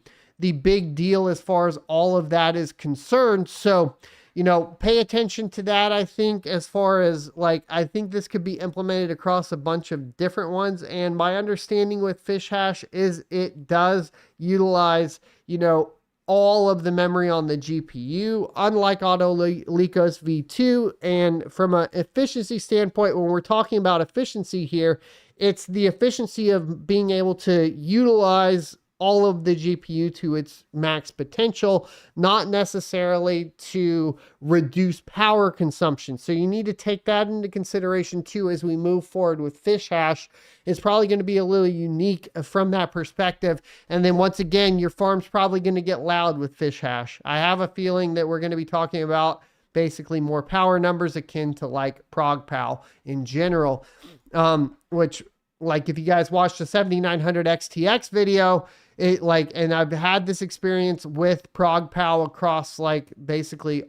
big deal as far as all of that is concerned. So, you know, pay attention to that. I think as far as like, I think this could be implemented across a bunch of different ones. And my understanding with fish hash is it does utilize, you know, all of the memory on the GPU, unlike Lithos v2. And from an efficiency standpoint, when we're talking about efficiency here, it's the efficiency of being able to utilize all of the GPU to its max potential, not necessarily to reduce power consumption. So you need to take that into consideration too as we move forward with fish hash. It's probably going to be a little unique from that perspective. And then once again, your farm's probably going to get loud with fish hash. I have a feeling that we're going to be talking about basically more power numbers akin to like ProgPal in general, which, like, if you guys watched the 7900 XTX video, and I've had this experience with ProgPal across like basically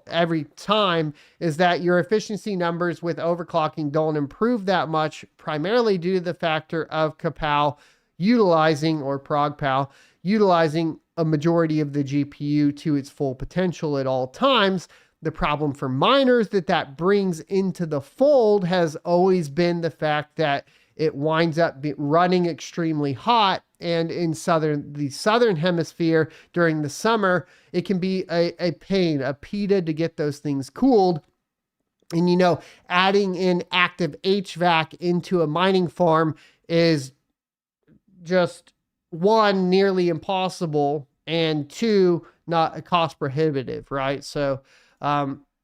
every time, is that your efficiency numbers with overclocking don't improve that much, primarily due to the factor of ProgPal utilizing a majority of the GPU to its full potential at all times. The problem for miners that brings into the fold has always been the fact that it winds up running extremely hot, and in the southern hemisphere during the summer, it can be a pain, a PETA to get those things cooled. And, you know, adding in active HVAC into a mining farm is just, one, nearly impossible, and two, not cost prohibitive, right? So,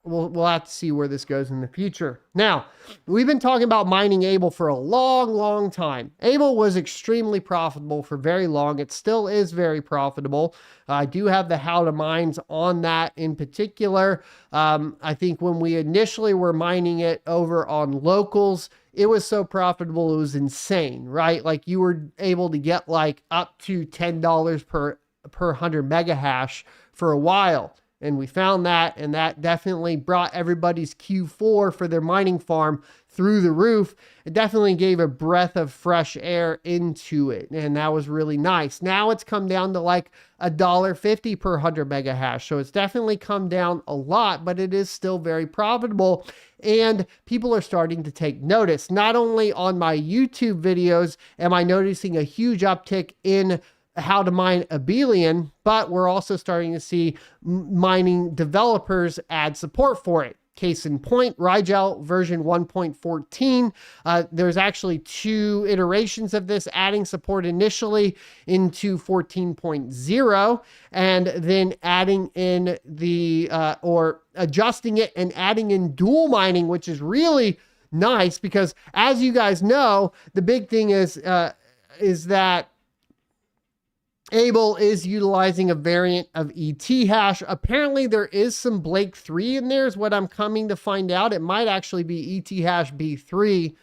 we'll have to see where this goes in the future. Now, we've been talking about mining Able for a long, long time. Able was extremely profitable for very long. It still is very profitable. I do have the how to mines on that in particular. I think when we initially were mining it over on locals, it was so profitable, it was insane, right? Like you were able to get like up to $10 per 100 mega hash for a while. And we found that, and that definitely brought everybody's Q4 for their mining farm through the roof. It definitely gave a breath of fresh air into it, and that was really nice. Now it's come down to like $1.50 per 100 mega hash. So it's definitely come down a lot, but it is still very profitable. And people are starting to take notice. Not only on my YouTube videos am I noticing a huge uptick in how to mine Abelian, but we're also starting to see mining developers add support for it. Case in point, Rigel version 1.14. There's actually 2 iterations of this, adding support initially into 14.0 and then adding in or adjusting it and adding in dual mining, which is really nice because, as you guys know, the big thing is that Able is utilizing a variant of ET hash. Apparently there is some Blake 3 in there is what I'm coming to find out. It might actually be ET hash B3,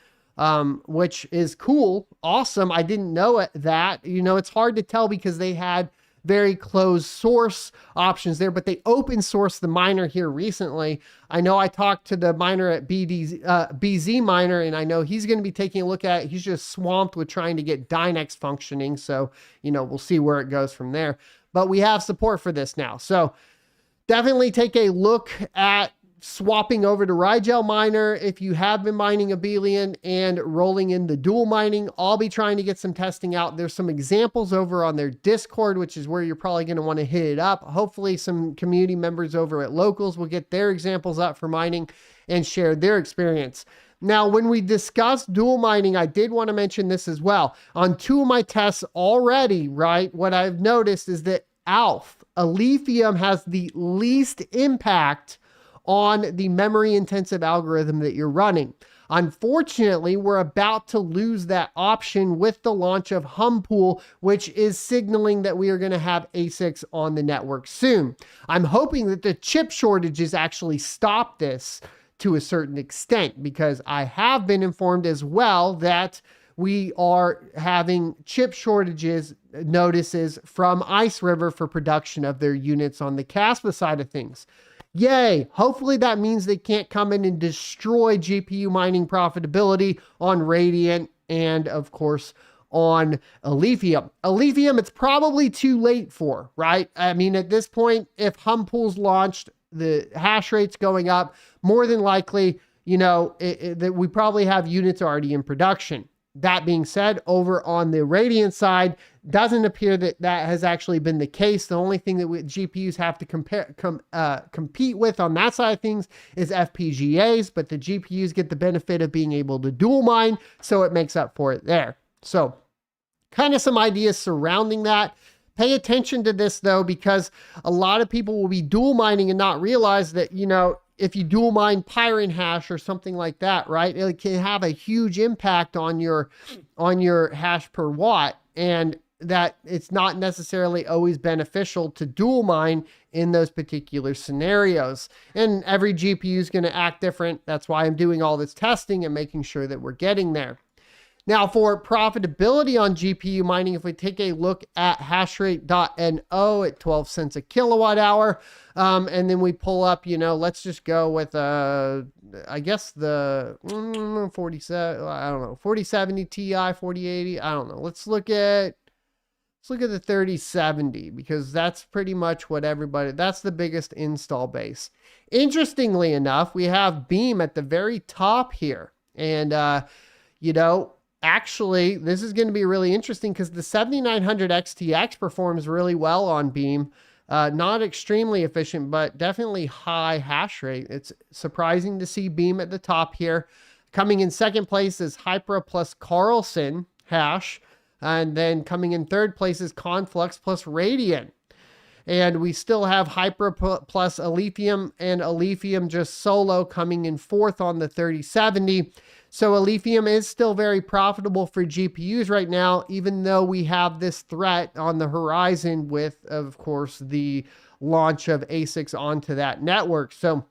which is cool. Awesome. I didn't know that. You know, it's hard to tell because they had very closed source options there, but they open sourced the miner here recently. I know I talked to the miner at BZ Miner, and I know he's going to be taking a look at it. He's just swamped with trying to get Dynex functioning. So, you know, we'll see where it goes from there. But we have support for this now. So definitely take a look at swapping over to Rigel Miner if you have been mining Abelian and rolling into dual mining. I'll be trying to get some testing out. There's some examples over on their Discord, which is where you're probably going to want to hit it up. Hopefully some community members over at Locals will get their examples up for mining and share their experience. Now, when we discussed dual mining, I did want to mention this as well. On 2 of my tests already, right, what I've noticed is that Alephium has the least impact on the memory intensive algorithm that you're running. Unfortunately, we're about to lose that option with the launch of Humpool, which is signaling that we are going to have ASICs on the network soon. I'm hoping that the chip shortages actually stop this to a certain extent, because I have been informed as well that we are having chip shortages notices from Ice River for production of their units on the Kaspa side of things. Yay. Hopefully that means they can't come in and destroy GPU mining profitability on Radiant and, of course, on Alephium. Alephium, it's probably too late for, right? I mean, at this point, if Humpool's launched, the hash rate's going up, more than likely, you know, that we probably have units already in production. That being said, over on the Radiant side, doesn't appear that that has actually been the case. The only thing that GPUs have to compete with on that side of things is FPGAs, but the GPUs get the benefit of being able to dual mine, so it makes up for it there. So kind of some ideas surrounding that. Pay attention to this though, because a lot of people will be dual mining and not realize that, you know, if you dual mine Pyron hash or something like that, right, it can have a huge impact on your hash per watt, and that it's not necessarily always beneficial to dual mine in those particular scenarios. And every GPU is going to act different. That's why I'm doing all this testing and making sure that we're getting there. Now, for profitability on GPU mining, if we take a look at hashrate.no at 12 cents a kilowatt hour, and then we pull up, you know, let's just go with, I guess the 47, I don't know, 4070 Ti, 4080, I don't know. Let's look at the 3070, because that's pretty much what everybody, that's the biggest install base. Interestingly enough, we have Beam at the very top here. And, you know, actually, this is going to be really interesting because the 7900 XTX performs really well on Beam. Not extremely efficient, but definitely high hash rate. It's surprising to see Beam at the top here. Coming in second place is Hypera plus Carlson hash. And then coming in third place is Conflux plus Radiant. And we still have Hypera plus Alephium, and Alephium just solo coming in fourth on the 3070. So Alephium is still very profitable for GPUs right now, even though we have this threat on the horizon with, of course, the launch of ASICs onto that network. So,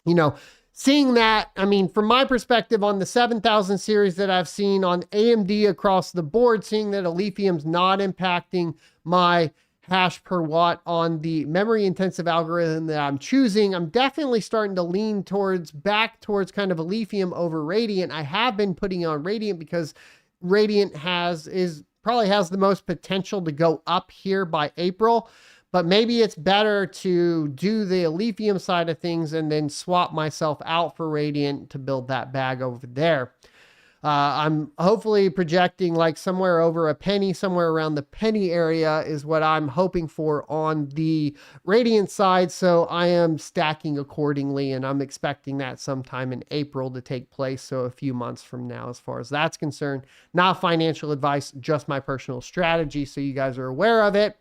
you know, seeing that, I mean, from my perspective on the 7000 series that I've seen on AMD across the board, seeing that Alephium's not impacting my hash per watt on the memory intensive algorithm that I'm choosing, I'm definitely starting to lean back towards kind of Alephium over Radiant. I have been putting on Radiant because Radiant probably has the most potential to go up here by April, but maybe it's better to do the Alephium side of things and then swap myself out for Radiant to build that bag over there. I'm hopefully projecting like somewhere over a penny, somewhere around the penny area is what I'm hoping for on the Radiant side. So I am stacking accordingly, and I'm expecting that sometime in April to take place. So a few months from now, as far as that's concerned. Not financial advice, just my personal strategy, so you guys are aware of it.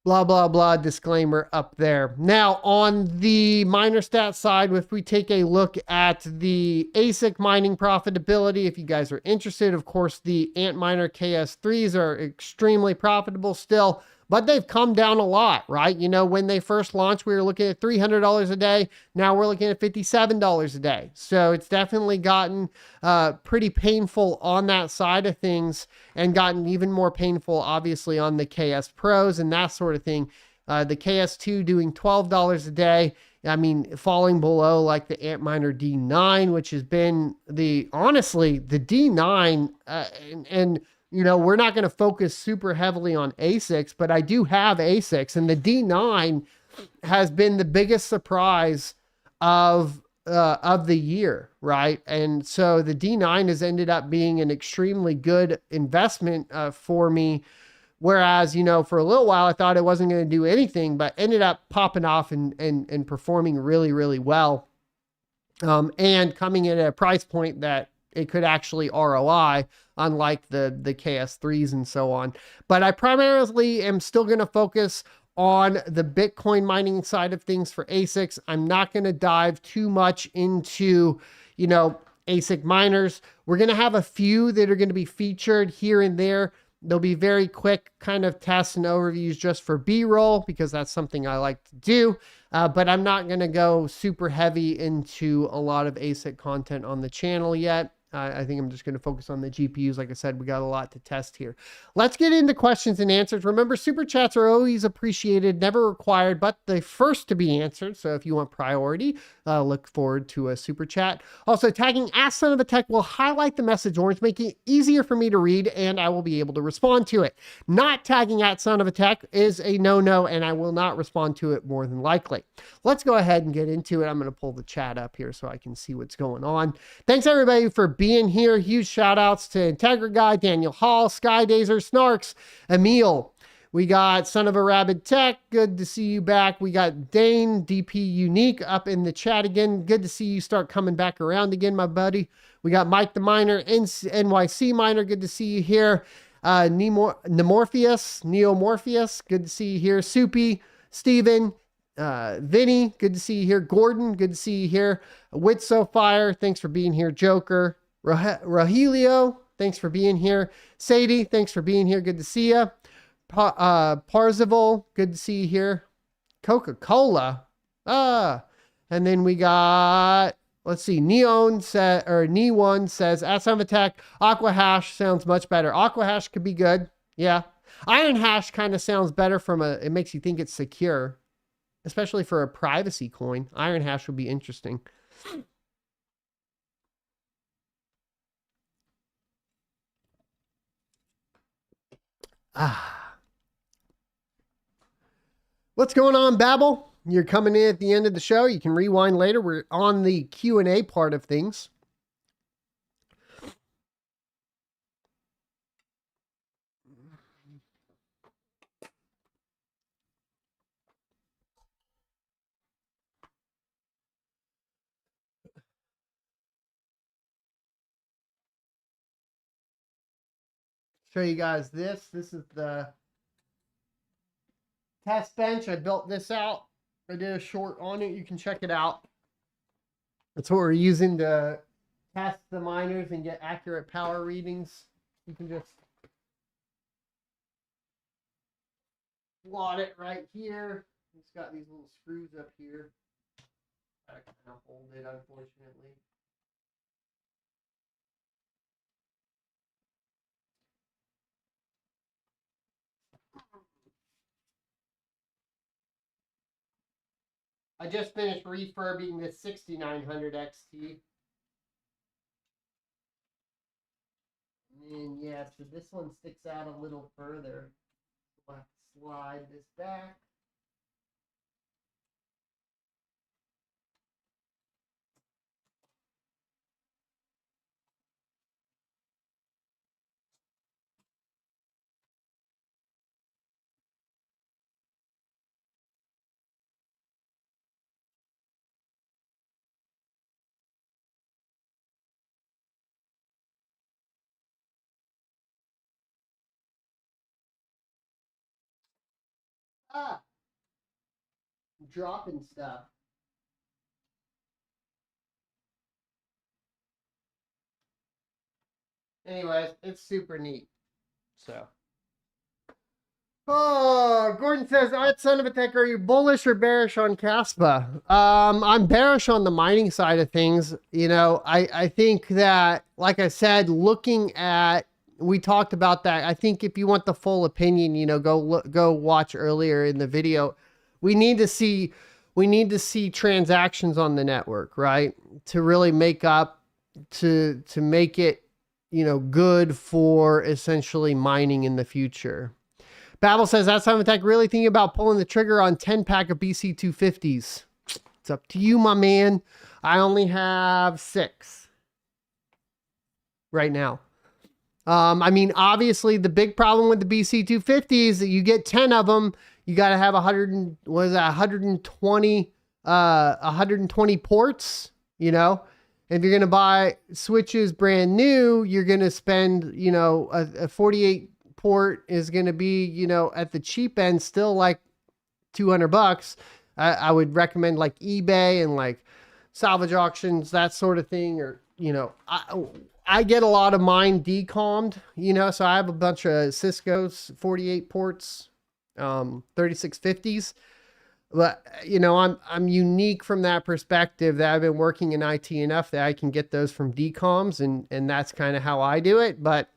blah, blah, blah, disclaimer up there. Now, on the miner stat side, if we take a look at the Asic mining profitability, if you guys are interested, of course, the Antminer KS3s are extremely profitable still, but they've come down a lot, right? You know, when they first launched, we were looking at $300 a day. Now we're looking at $57 a day. So it's definitely gotten pretty painful on that side of things, and gotten even more painful, obviously, on the KS Pros and that sort of thing. The KS2 doing $12 a day. I mean, falling below like the Antminer D9, which has been honestly, the D9, and you know, we're not going to focus super heavily on Asics, but I do have Asics, and the D9 has been the biggest surprise of the year, right? And so the D9 has ended up being an extremely good investment for me. Whereas, you know, for a little while I thought it wasn't going to do anything, but ended up popping off and performing really, really well. And coming in at a price point that it could actually ROI, unlike the KS3s and so on. But I primarily am still going to focus on the Bitcoin mining side of things for ASICs. I'm not going to dive too much into, you know, ASIC miners. We're going to have a few that are going to be featured here and there. They'll be very quick kind of tests and overviews just for B-roll, because that's something I like to do. But I'm not going to go super heavy into a lot of ASIC content on the channel yet. I think I'm just going to focus on the GPUs. Like I said, we got a lot to test here. Let's get into questions and answers. Remember, super chats are always appreciated, never required, but the first to be answered. So if you want priority, look forward to a super chat. Also, tagging Ask Son of a Tech will highlight the message orange, making it easier for me to read, and I will be able to respond to it. Not tagging at Son of a Tech is a no-no, and I will not respond to it more than likely. Let's go ahead and get into it. I'm going to pull the chat up here so I can see what's going on. Thanks everybody for being here. Huge shout outs to Integra Guy, Daniel Hall, Skydazer, Snarks, Emil. We got Son of a Rabbit Tech. Good to see you back. We got Dane, DP Unique up in the chat again. Good to see you start coming back around again, my buddy. We got Mike the Miner, NYC Miner. Good to see you here. Neomorpheus. Good to see you here. Soupy, Steven, Vinny, good to see you here. Gordon, good to see you here. Witsofire, thanks for being here. Joker, Rogelio, thanks for being here. Sadie, thanks for being here. Good to see you. Parzival, good to see you here. Coca-Cola, and then we got, let's see, Neon says, at some attack, Aqua Hash sounds much better. Aqua Hash could be good, yeah. Iron Hash kind of sounds better it makes you think it's secure. Especially for a privacy coin. Iron Hash would be interesting. What's going on, Babel? You're coming in at the end of the show. You can rewind later. We're on the Q&A part of things. Show you guys this. This is the test bench. I built this out. I did a short on it. You can check it out. That's what we're using to test the miners and get accurate power readings. You can just slot it right here. It's got these little screws up here. I kind of hold it, unfortunately. I just finished refurbing this 6900 XT. And yeah, so this one sticks out a little further. We'll have to slide this back. Ah, dropping stuff. Anyways, it's super neat. So. Oh, Gordon says, all right, son of a tech, are you bullish or bearish on Kaspa? I'm bearish on the mining side of things. You know, I think that, like I said, looking at, we talked about that. I think if you want the full opinion, you know, go watch earlier in the video. We need to see transactions on the network, right? To really make up, to make it, you know, good for essentially mining in the future. Babel says, that's time attack really thinking about pulling the trigger on 10-pack of BC-250s. It's up to you, my man. I only have 6 right now. I mean, obviously, the big problem with the BC-250 is that you get 10 of them. You got to have 120 ports, you know? If you're going to buy switches brand new, you're going to spend, you know, a 48 port is going to be, you know, at the cheap end, still like $200. I would recommend like eBay and like salvage auctions, that sort of thing. Or, you know, I get a lot of mine decommed, you know, so I have a bunch of Cisco's 48 ports, 3650s. But, you know, I'm unique from that perspective that I've been working in IT enough that I can get those from decoms, and that's kind of how I do it. But,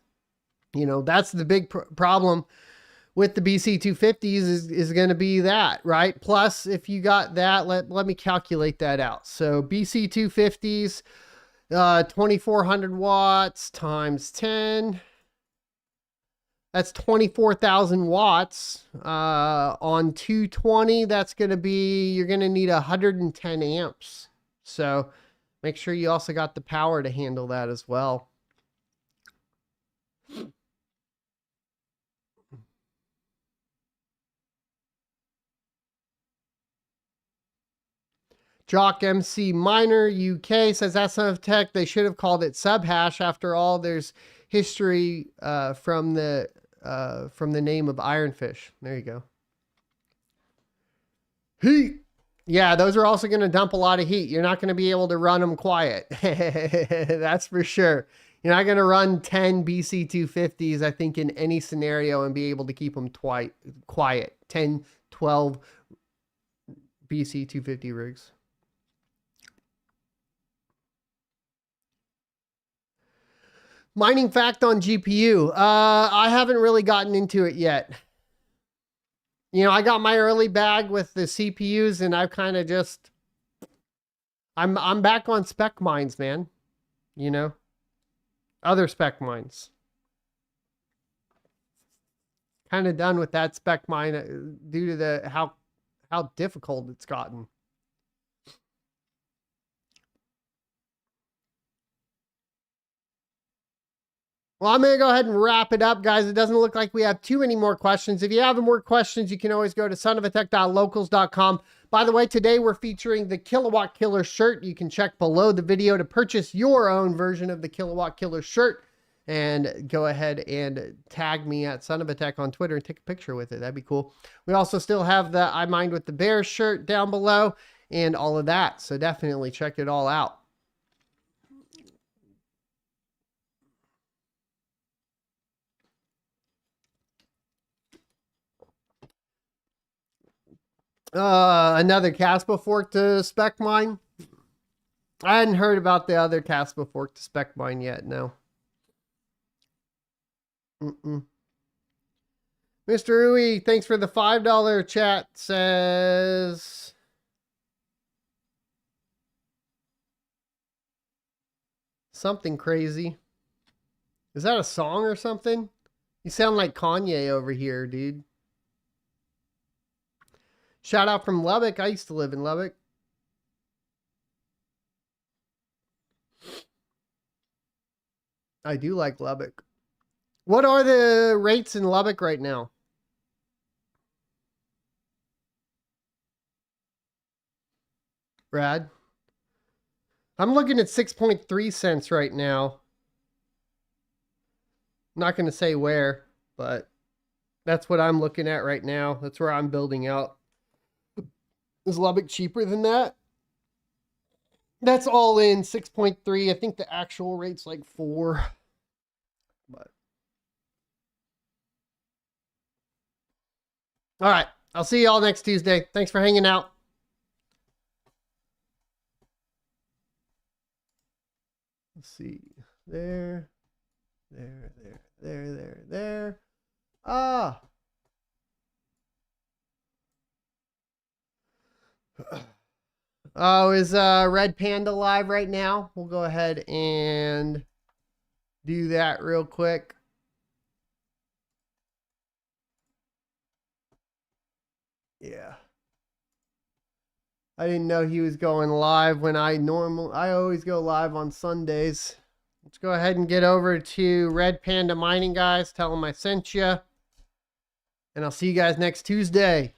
you know, that's the big problem with the BC-250s is going to be that, right? Plus, if you got that, let me calculate that out. So BC-250s, 2400 watts times 10. That's 24,000 watts on 220. That's going to be, you're going to need 110 amps. So make sure you also got the power to handle that as well. Jock MC Miner UK says, that's enough tech. They should have called it subhash. After all, there's history from the name of Ironfish. There you go. Heat. Yeah, those are also going to dump a lot of heat. You're not going to be able to run them quiet. That's for sure. You're not going to run 10 BC-250s, I think, in any scenario and be able to keep them quiet. 10, 12 BC-250 rigs. Mining fact on GPU. I haven't really gotten into it yet. You know, I got my early bag with the CPUs, and I've kind of just, I'm back on spec mines, man. You know, other spec mines. Kind of done with that spec mine due to the how difficult it's gotten. Well, I'm going to go ahead and wrap it up, guys. It doesn't look like we have too many more questions. If you have more questions, you can always go to sonofatech.locals.com. By the way, today we're featuring the Kilowatt Killer shirt. You can check below the video to purchase your own version of the Kilowatt Killer shirt. And go ahead and tag me at sonofatech on Twitter and take a picture with it. That'd be cool. We also still have the I Mind with the Bears shirt down below and all of that. So definitely check it all out. Another Kaspa fork to spec mine. I hadn't heard about the other Kaspa fork to spec mine yet. No. Mr. Uwe, thanks for the $5 chat. Says something crazy. Is that a song or something? You sound like Kanye over here, dude. Shout out from Lubbock. I used to live in Lubbock. I do like Lubbock. What are the rates in Lubbock right now? Brad? I'm looking at 6.3 cents right now. I'm not going to say where, but That's what I'm looking at right now. That's where I'm building out. Is Lubbock cheaper than that? That's all in 6.3. I think the actual rate's like 4. But all right. I'll see y'all next Tuesday. Thanks for hanging out. Let's see. There. Ah. Oh, is Red Panda live right now? We'll go ahead and do that real quick. Yeah. I didn't know he was going live when I always go live on Sundays. Let's go ahead and get over to Red Panda Mining, guys. Tell them I sent you. And I'll see you guys next Tuesday.